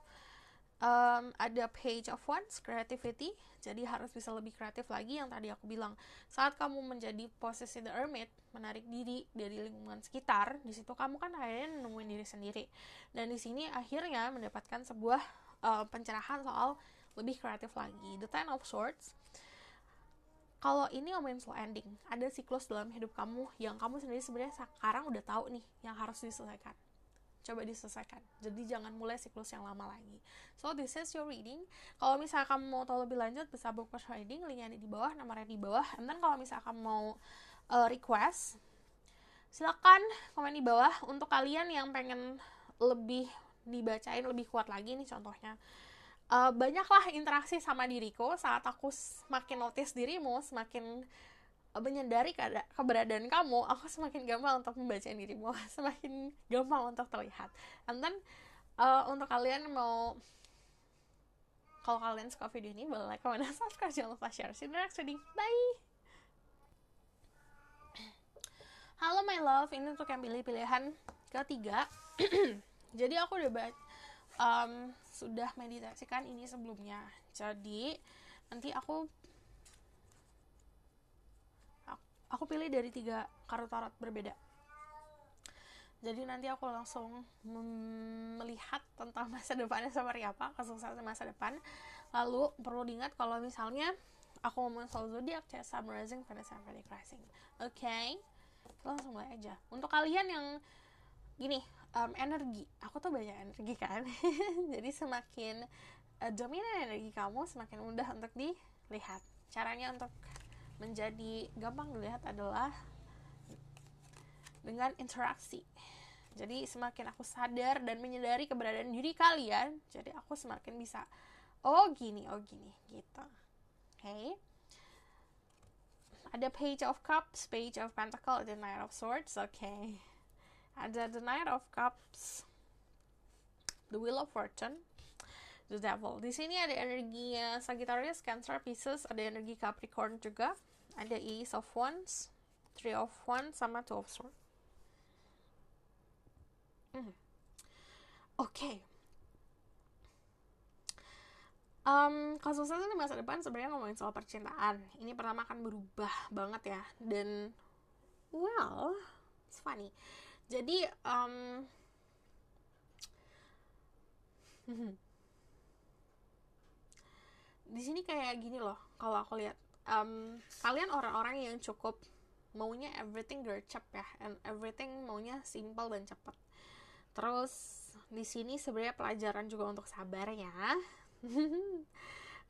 Ada Page of Wands, creativity. Jadi harus bisa lebih kreatif lagi, yang tadi aku bilang. Saat kamu menjadi posisi the Hermit, menarik diri dari lingkungan sekitar, di situ kamu kan akhirnya nemuin diri sendiri. Dan di sini akhirnya mendapatkan sebuah pencerahan soal lebih kreatif lagi. The Ten of Swords. Kalau ini ngomongin slow ending, ada siklus dalam hidup kamu yang kamu sendiri sebenarnya sekarang udah tahu nih yang harus diselesaikan. Coba diselesaikan. Jadi jangan mulai siklus yang lama lagi. So this is your reading. Kalau misalnya kamu mau tahu lebih lanjut, bisa book personal reading, linknya ada di bawah, nomornya di bawah. And then kalau misalnya kamu mau request, silakan komen di bawah. Untuk kalian yang pengen lebih dibacain lebih kuat lagi nih contohnya, banyaklah interaksi sama diriku. Saat aku semakin notice dirimu, semakin menyadari keberadaan kamu, aku semakin gampang untuk membaca dirimu, semakin gampang untuk terlihat. And then untuk kalian kalau kalian suka video ini, boleh like, comment, dan subscribe, jangan lupa share. See you in the next reading, bye. Halo my love, ini untuk yang pilih pilihan ketiga. Jadi aku udah sudah meditasikan ini sebelumnya. Jadi nanti aku pilih dari 3 kartu tarot berbeda. Jadi nanti aku langsung melihat tentang masa depannya seperti apa, kesuksesan masa depan. Lalu perlu diingat kalau misalnya aku ngomong soal zodiak, Sun Rising, Venus, and Vedic Rising. Oke? Langsung mulai aja. Untuk kalian yang gini, energi, aku tuh banyak energi kan. Jadi semakin dominan energi kamu, semakin mudah untuk dilihat. Caranya untuk menjadi gampang dilihat adalah dengan interaksi. Jadi semakin aku sadar dan menyadari keberadaan diri kalian, jadi aku semakin bisa oh gini gitu. Okay. Ada Page of Cups, Page of Pentacles, the Knight of Swords. Okay. Ada the Knight of Cups, the Wheel of Fortune, the Devil. Di sini ada energinya Sagittarius, Cancer, Pisces, ada energi Capricorn juga. Ada Ace of Wands, Three of Wands, sama Two of Swords. Oke. Kesuksesan di masa depan sebenarnya ngomongin soal percintaan. Ini pertama akan berubah banget ya. Dan well, it's funny. Jadi di sini kayak gini loh. Kalau aku lihat, kalian orang-orang yang cukup maunya everything gercep ya, and everything maunya simple dan cepat. Terus di sini sebenarnya pelajaran juga untuk sabar ya.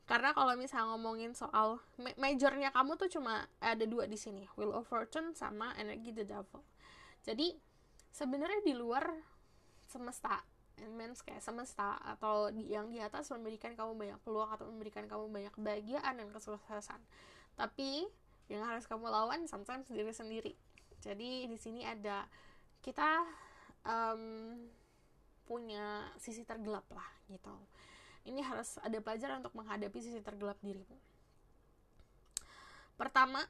Karena kalau misalnya ngomongin soal majornya kamu tuh cuma ada dua di sini, Wheel of Fortune sama energi The Devil. Jadi sebenarnya di luar semesta, means kayak semesta atau yang di atas memberikan kamu banyak peluang atau memberikan kamu banyak kebahagiaan dan kesuksesan. Tapi yang harus kamu lawan sometimes diri sendiri. Jadi di sini ada kita punya sisi tergelap lah gitu. Ini harus ada pelajaran untuk menghadapi sisi tergelap dirimu. Pertama,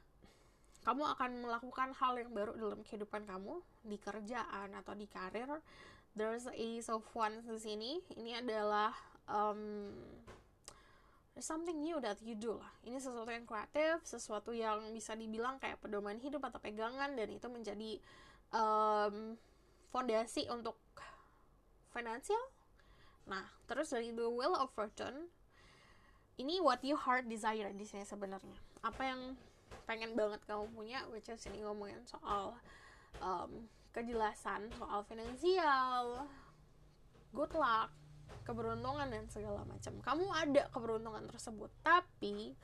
kamu akan melakukan hal yang baru dalam kehidupan kamu, di kerjaan atau di karir. There's Ace of Wands di sini. Ini adalah something new that you do lah. Ini sesuatu yang kreatif, sesuatu yang bisa dibilang kayak pedoman hidup atau pegangan, dan itu menjadi fondasi untuk finansial. Nah, terus dari the Wheel of Fortune, ini what you heart desire di sini sebenarnya. Apa yang pengen banget kamu punya, which is ini ngomongin soal kejelasan, soal finansial, good luck, keberuntungan dan segala macam. Kamu ada keberuntungan tersebut, tapi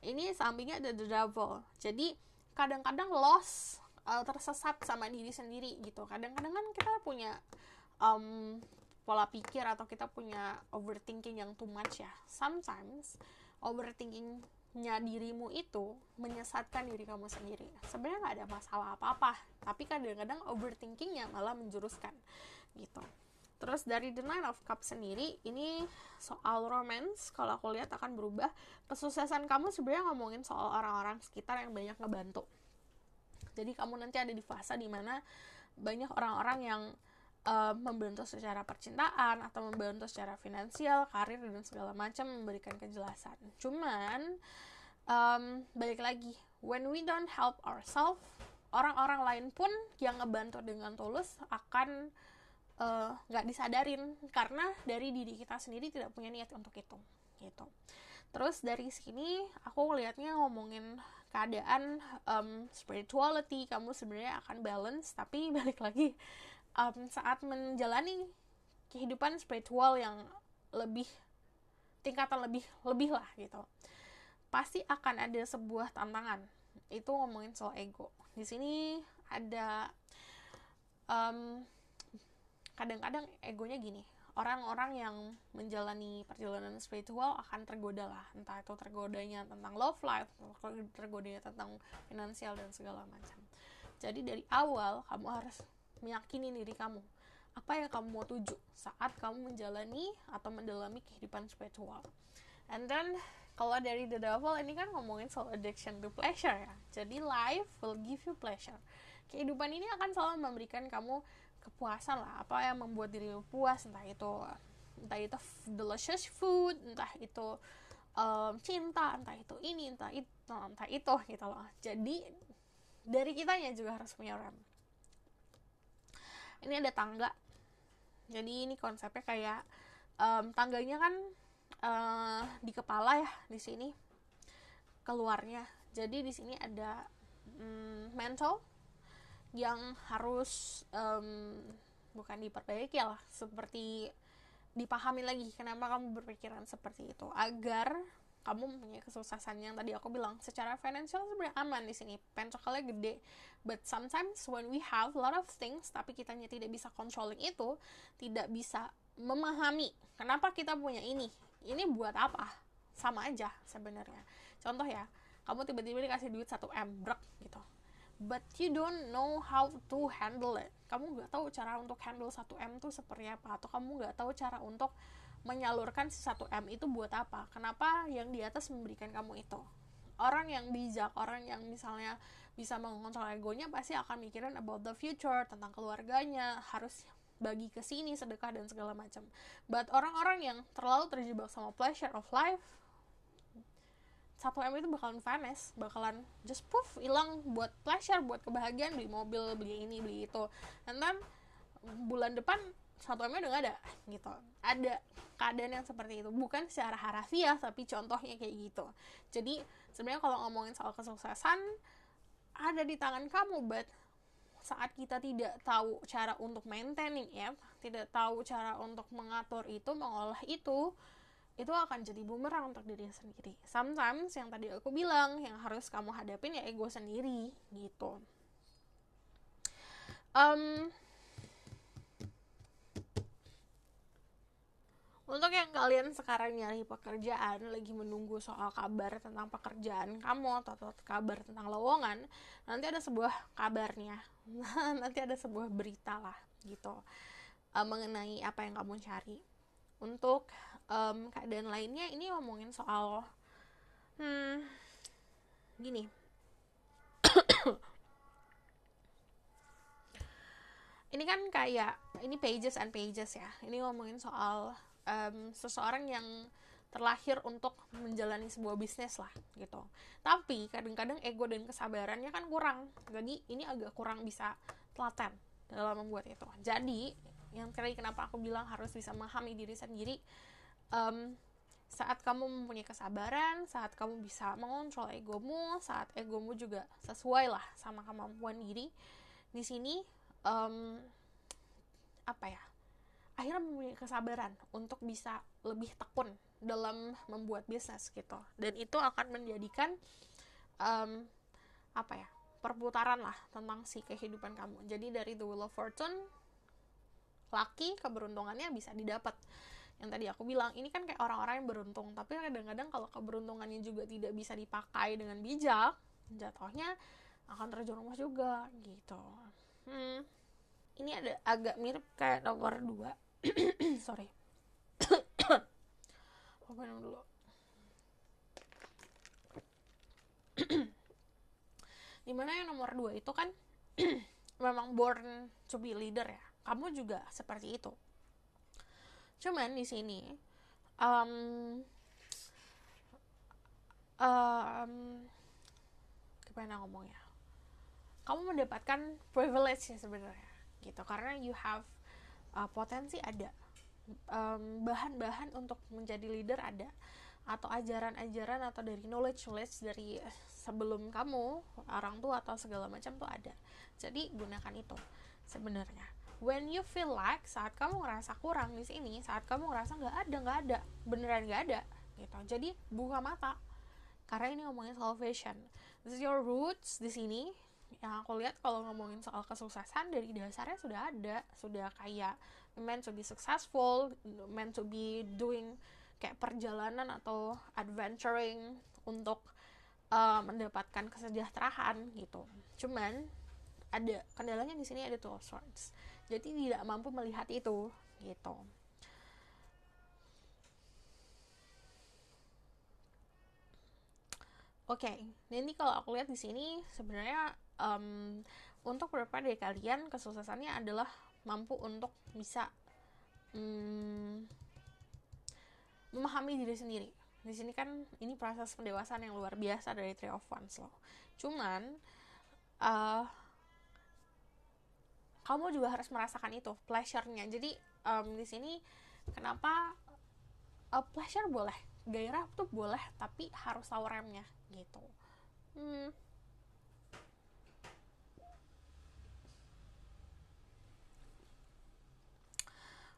ini sampingnya ada the Devil. Jadi kadang-kadang lost, tersesat sama diri sendiri gitu. Kadang-kadang kan kita punya pola pikir atau kita punya overthinking yang too much ya. Sometimes overthinkingnya dirimu itu menyesatkan diri kamu sendiri. Sebenarnya nggak ada masalah apa-apa, tapi kadang-kadang overthinkingnya malah menjuruskan gitu. Terus dari the Nine of Cups sendiri, ini soal romance, kalau aku lihat akan berubah. Kesuksesan kamu sebenarnya ngomongin soal orang-orang sekitar yang banyak ngebantu. Jadi kamu nanti ada di fase dimana banyak orang-orang yang membantu secara percintaan atau membantu secara finansial, karir dan segala macam, memberikan kejelasan. Cuman balik lagi, when we don't help ourselves, orang-orang lain pun yang ngebantu dengan tulus akan nggak disadarin karena dari diri kita sendiri tidak punya niat untuk itu gitu. Terus dari sini aku ngelihatnya ngomongin keadaan spirituality, kamu sebenarnya akan balance, tapi balik lagi saat menjalani kehidupan spiritual yang lebih tingkatan lebih lah gitu, pasti akan ada sebuah tantangan. Itu ngomongin soal ego. Di sini ada kadang-kadang egonya gini, orang-orang yang menjalani perjalanan spiritual akan tergoda lah, entah itu tergodanya tentang love life, tergodanya tentang finansial dan segala macam. Jadi dari awal kamu harus meyakini diri kamu, apa yang kamu mau tuju saat kamu menjalani atau mendalami kehidupan spiritual. And then kalau dari the Devil ini kan ngomongin soal addiction to pleasure ya. Jadi life will give you pleasure. Kehidupan ini akan selalu memberikan kamu kepuasan lah, apa yang membuat dirimu puas, entah itu delicious food, entah itu cinta, entah itu ini, entah itu gitu loh. Jadi dari kitanya juga harus punya rem. Ini ada tangga. Jadi ini konsepnya kayak tangganya kan di kepala ya, di sini keluarnya. Jadi di sini ada mental yang harus bukan diperbaiki lah, seperti dipahami lagi kenapa kamu berpikiran seperti itu, agar kamu mempunyai kesuksesan yang tadi aku bilang. Secara finansial sebenarnya aman di sini, pentakelnya gede, but sometimes when we have a lot of things tapi kitanya tidak bisa controlling itu, tidak bisa memahami kenapa kita punya ini, ini buat apa? Sama aja sebenarnya. Contoh ya, kamu tiba-tiba dikasih duit 1M brek gitu, but you don't know how to handle it. Kamu nggak tahu cara untuk handle 1M tuh seperti apa, atau kamu nggak tahu cara untuk menyalurkan si 1M itu buat apa. Kenapa yang di atas memberikan kamu itu? Orang yang bijak, orang yang misalnya bisa mengontrol egonya pasti akan mikirin about the future, tentang keluarganya, harus bagi ke sini sedekah dan segala macam. But orang-orang yang terlalu terjebak sama pleasure of life, 1M itu bakalan vanish, bakalan just poof, hilang buat pleasure, buat kebahagiaan, beli mobil, beli ini, beli itu. And then bulan depan 1M-nya udah gak ada gitu. Ada keadaan yang seperti itu, bukan secara harafiah tapi contohnya kayak gitu. Jadi sebenarnya kalau ngomongin soal kesuksesan ada di tangan kamu, but saat kita tidak tahu cara untuk maintaining ya, tidak tahu cara untuk mengatur itu, mengolah itu akan jadi bumerang untuk diri sendiri. Sometimes yang tadi aku bilang, yang harus kamu hadapin ya ego sendiri gitu. Untuk yang kalian sekarang nyari pekerjaan, lagi menunggu soal kabar tentang pekerjaan kamu atau kabar tentang lowongan, nanti ada sebuah kabarnya, nanti ada sebuah berita lah gitu, mengenai apa yang kamu cari. Untuk keadaan lainnya, ini ngomongin soal gini. Ini kan kayak, ini pages and pages ya. Ini ngomongin soal seseorang yang terlahir untuk menjalani sebuah bisnis lah gitu. Tapi kadang-kadang ego dan kesabarannya kan kurang. Jadi ini agak kurang bisa telaten dalam membuat itu. Jadi yang tadi kenapa aku bilang harus bisa memahami diri sendiri, saat kamu mempunyai kesabaran, saat kamu bisa mengontrol egomu, saat egomu juga sesuai lah sama kemampuan diri, di sini akhirnya mempunyai kesabaran untuk bisa lebih tekun dalam membuat bisnis gitu. Dan itu akan menjadikan perputaran lah tentang si kehidupan kamu. Jadi dari the wheel of fortune, laki keberuntungannya bisa didapat. Yang tadi aku bilang, ini kan kayak orang-orang yang beruntung, tapi kadang-kadang kalau keberuntungannya juga tidak bisa dipakai dengan bijak, jatuhnya akan terjerumus juga gitu. Ini ada agak mirip kayak nomor 2. Sorry. Aku minum dulu. Dimana yang nomor 2 itu kan memang born to be leader ya. Kamu juga seperti itu. Cuman di sini gimana ngomongnya? Kamu mendapatkan privilege ya sebenarnya gitu, karena you have potensi ada, bahan-bahan untuk menjadi leader ada, atau ajaran-ajaran atau dari knowledge dari sebelum kamu, orang tua atau segala macam tuh ada. Jadi gunakan itu sebenarnya. When you feel like, saat kamu ngerasa kurang di sini, saat kamu ngerasa nggak ada, beneran nggak ada gitu. Jadi buka mata, karena ini ngomongin soal vision. This is your roots di sini. Yang aku lihat kalau ngomongin soal kesuksesan, dari dasarnya sudah ada, sudah kayak meant to be successful, meant to be doing kayak perjalanan atau adventuring untuk mendapatkan kesejahteraan gitu. Cuman ada kendalanya di sini, ada two of swords. Jadi tidak mampu melihat itu gitu. Oke, nanti kalau aku lihat di sini sebenarnya untuk beberapa dari kalian kesuksesannya adalah mampu untuk bisa memahami diri sendiri. Di sini kan ini proses pendewasaan yang luar biasa dari Three of Wands loh. Cuman kamu juga harus merasakan itu pleasure-nya. Jadi di sini kenapa pleasure boleh, gairah tuh boleh, tapi harus tahu remnya gitu.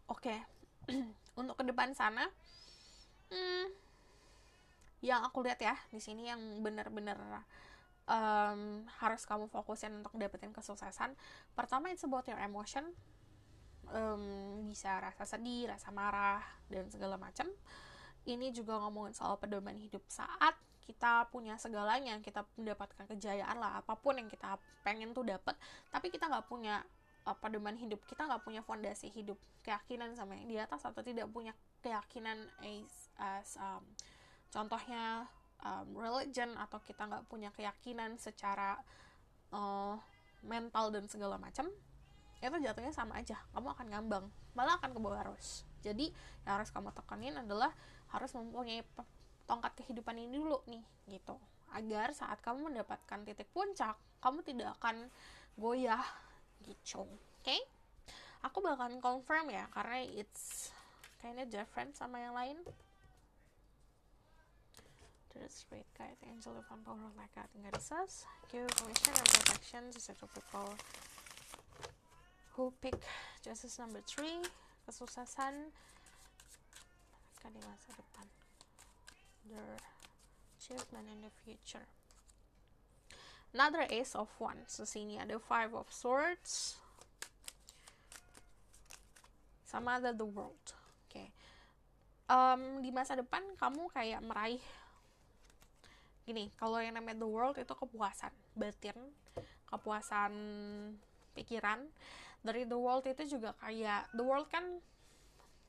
Oke. Untuk ke depan sana, yang aku lihat ya di sini yang benar-benar harus kamu fokusin untuk dapetin kesuksesan. Pertama, it's about your emotion. Bisa rasa sedih, rasa marah, dan segala macam. Ini juga ngomongin soal pedoman hidup saat kita punya segalanya, kita mendapatkan kejayaan lah, apapun yang kita pengen tuh dapat, tapi kita nggak punya pedoman hidup, kita nggak punya fondasi hidup, keyakinan sama yang di atas, atau tidak punya keyakinan as contohnya religion, atau kita nggak punya keyakinan secara mental dan segala macam, itu jatuhnya sama aja, kamu akan ngambang, malah akan ke bawah arus. Jadi yang harus kamu tekanin adalah harus mempunyai tongkat kehidupan ini dulu nih, gitu, agar saat kamu mendapatkan titik puncak, kamu tidak akan goyah gitu. Oke? Aku bakalan confirm ya, karena it's kinda different sama yang lain. There's great guide, angel of power like guiding goddesses, give permission and protection to set people who pick justice number 3, kesuksesan mereka di masa depan, their achievement in the future. Another ace of wands, di sini ada 5 of swords sama ada the world. Oke. Di masa depan kamu kayak meraih gini, kalau yang namanya the world itu kepuasan batin, kepuasan pikiran. Dari the world itu juga kayak, the world kan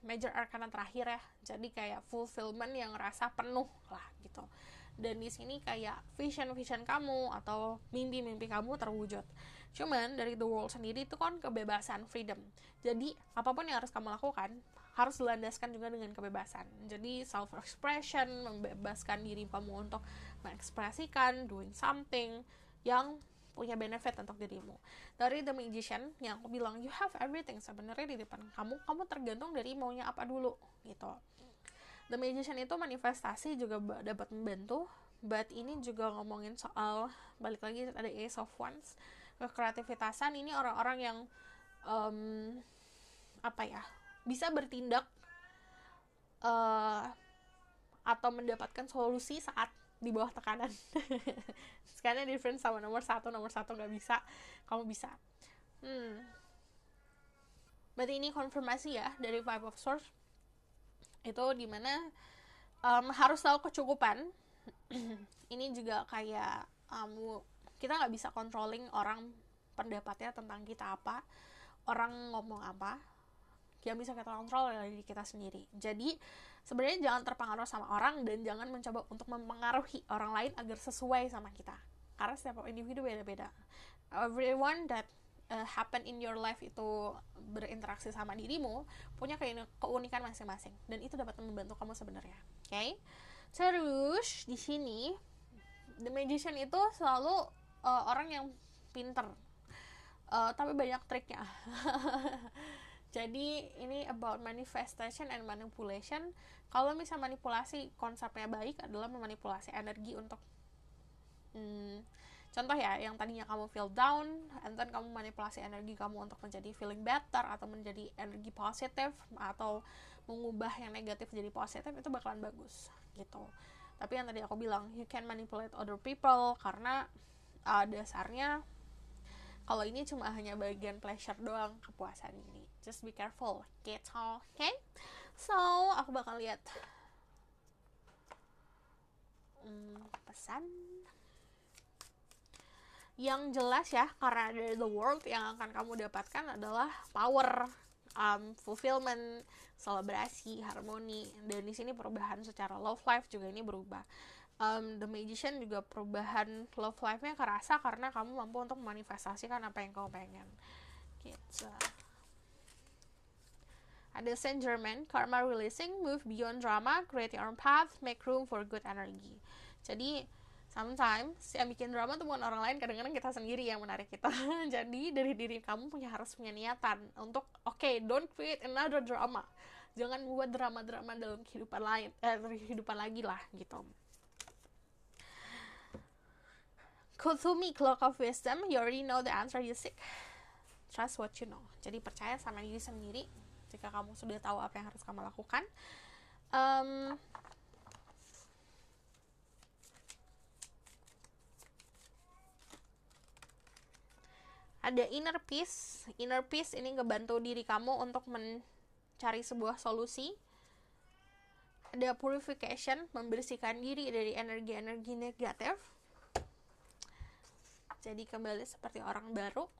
major arcana terakhir ya, jadi kayak fulfillment yang ngerasa penuh lah gitu. Dan di sini kayak vision kamu atau mimpi kamu terwujud. Cuman dari the world sendiri itu kan kebebasan, freedom. Jadi apapun yang harus kamu lakukan harus dilandaskan juga dengan kebebasan. Jadi self expression, membebaskan diri kamu untuk mengekspresikan, doing something yang punya benefit untuk dirimu. Dari The Magician yang aku bilang, you have everything sebenarnya di depan kamu tergantung dari maunya apa dulu gitu. The Magician itu manifestasi juga dapat membantu, but ini juga ngomongin soal, balik lagi ada Ace of Wands, kekreativitasan. Ini orang-orang yang bisa bertindak atau mendapatkan solusi saat di bawah tekanan. Sekarang different sama nomor satu nggak bisa, kamu bisa. Berarti ini konfirmasi ya dari Five of Swords, itu dimana harus tahu kecukupan. Ini juga kayak kita nggak bisa controlling orang pendapatnya tentang kita apa, orang ngomong apa. Yang bisa kita kontrol adalah diri kita sendiri. Jadi sebenarnya jangan terpengaruh sama orang, dan jangan mencoba untuk mempengaruhi orang lain agar sesuai sama kita, karena setiap individu beda-beda. Everyone that happen in your life itu berinteraksi sama dirimu punya keunikan masing-masing, dan itu dapat membantu kamu sebenarnya. Okay? Terus di sini The Magician itu selalu orang yang pinter, tapi banyak triknya. Jadi ini about manifestation and manipulation. Kalau misalnya manipulasi konsepnya baik adalah memanipulasi energi untuk contoh ya, yang tadinya kamu feel down, and then kamu manipulasi energi kamu untuk menjadi feeling better, atau menjadi energi positif, atau mengubah yang negatif jadi positif, itu bakalan bagus gitu. Tapi yang tadi aku bilang, you can manipulate other people, karena dasarnya kalau ini cuma hanya bagian pleasure doang, kepuasan ini. Just be careful gitu. Okay? So aku bakal lihat pesan yang jelas ya, karena dari the world yang akan kamu dapatkan adalah power, fulfillment, selebrasi, harmoni. Dan di sini perubahan secara love life juga ini berubah. The Magician juga perubahan love life-nya kerasa karena kamu mampu untuk memanifestasikan apa yang kamu pengen gitu. Ada Saint Germain, karma releasing, move beyond drama, create your own path, make room for good energy. Jadi sometimes yang bikin drama tuh bukan orang lain, kadang-kadang kita sendiri yang menarik kita. Jadi dari diri kamu harus punya niatan untuk don't create another drama. Jangan buat drama-drama dalam kehidupan lain, kehidupan lagi lah gitu. Kuthumi, Clock of Wisdom, you already know the answer you seek. Trust what you know. Jadi percaya sama diri sendiri. Jika kamu sudah tahu apa yang harus kamu lakukan. Ada inner peace. Inner peace ini ngebantu diri kamu untuk mencari sebuah solusi. ada purification, membersihkan diri dari energi-energi negatif. Jadi kembali seperti orang baru.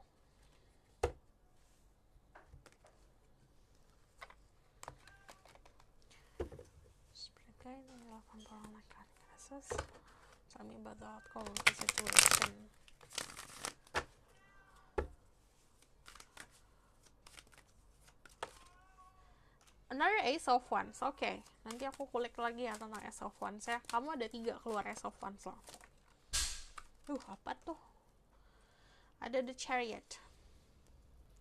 Tell me about the outcome of the situation. Another Ace of Wands. Oke, nanti aku kulik lagi ya tentang Ace of Wands ya. Kamu ada 3 keluar Ace of Wands loh. Apa tuh? Ada The Chariot.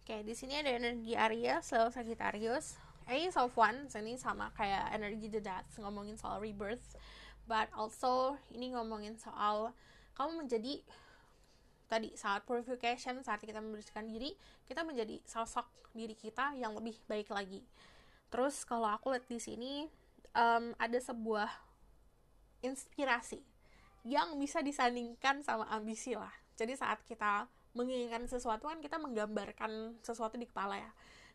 Oke, di sini ada energi Aries, lalu Sagittarius. Ace of Wands ini sama kayak energi The Death, ngomongin soal rebirth. But also ini ngomongin soal kamu menjadi tadi saat purification, saat kita membersihkan diri, kita menjadi sosok diri kita yang lebih baik lagi. Terus kalau aku lihat di sini ada sebuah inspirasi yang bisa disandingkan sama ambisi lah. Jadi saat kita menginginkan sesuatu kan kita menggambarkan sesuatu di kepala ya.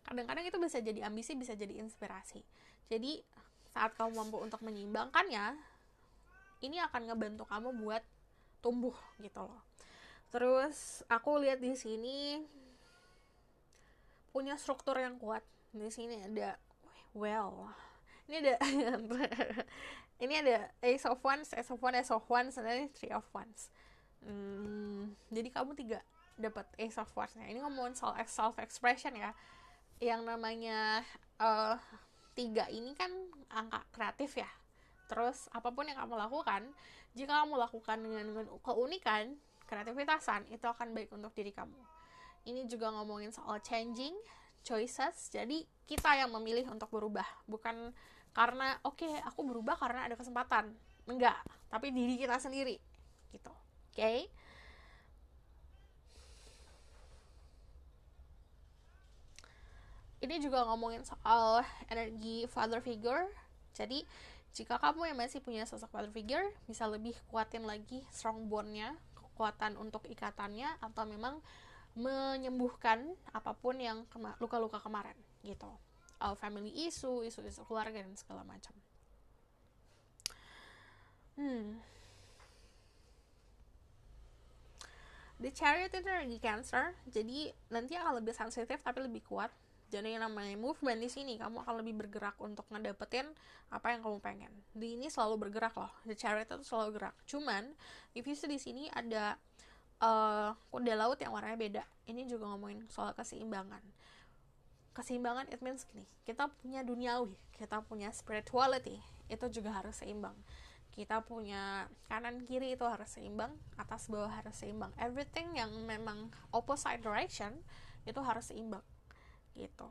Kadang-kadang itu bisa jadi ambisi, bisa jadi inspirasi. Jadi saat kamu mampu untuk menyeimbangkannya, ini akan ngebantu kamu buat tumbuh gitu loh. Terus aku lihat di sini punya struktur yang kuat. Di sini ada ini ada ini ada Ace of Wands, Ace of Wands, Ace of Wands, dan Three of Wands. Jadi kamu 3 dapat Ace of Wands. Nah, ini ngomongin soal self expression ya. Yang namanya 3 ini kan angka kreatif ya. Terus apapun yang kamu lakukan, jika kamu lakukan dengan keunikan, kreativitasan, itu akan baik untuk diri kamu. Ini juga ngomongin soal changing, choices. Jadi kita yang memilih untuk berubah, bukan karena aku berubah karena ada kesempatan. Enggak, tapi diri kita sendiri gitu. Oke? Ini juga ngomongin soal energi father figure. Jadi jika kamu yang masih punya sosok father figure, bisa lebih kuatin lagi strong bond-nya, kekuatan untuk ikatannya, atau memang menyembuhkan apapun yang luka-luka kemarin gitu. Family issue keluarga dan segala macam. The Chariot itu energi Cancer, jadi nanti akan lebih sensitif tapi lebih kuat. Jadi yang namanya movement di sini, kamu akan lebih bergerak untuk ngedapetin apa yang kamu pengen. Di ini selalu bergerak loh. The Chariot itu selalu gerak. Cuman if you see di sini ada kuda laut yang warnanya beda. Ini juga ngomongin soal keseimbangan. Keseimbangan it means gini, kita punya duniawi, kita punya spirituality, itu juga harus seimbang. Kita punya kanan kiri itu harus seimbang, atas bawah harus seimbang. Everything yang memang opposite direction itu harus seimbang gitu.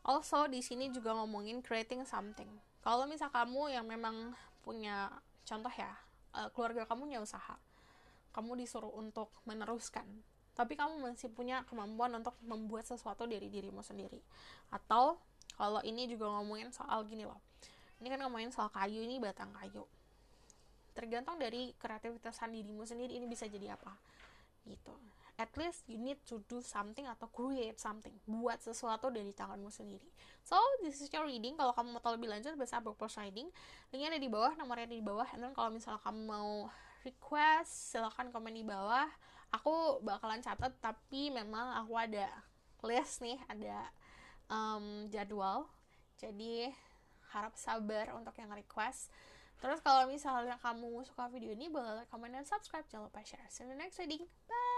Also di sini juga ngomongin creating something. Kalau misal kamu yang memang punya contoh ya, keluarga kamu punya usaha, kamu disuruh untuk meneruskan, tapi kamu masih punya kemampuan untuk membuat sesuatu dari dirimu sendiri. Atau kalau ini juga ngomongin soal gini loh, ini kan ngomongin soal kayu, ini batang kayu, tergantung dari kreativitasan dirimu sendiri ini bisa jadi apa gitu. At least you need to do something atau create something, buat sesuatu dari tanganmu sendiri. So this is your reading. Kalau kamu mau tahu lebih lanjut bisa box reading, linknya ada di bawah, nomornya ada di bawah. And then kalau misalnya kamu mau request, silahkan komen di bawah. Aku bakalan catat, tapi memang aku ada list nih, ada jadwal, jadi harap sabar untuk yang request. Terus kalau misalnya kamu suka video ini, boleh like, comment, dan subscribe. Jangan lupa share. See you in the next reading. Bye!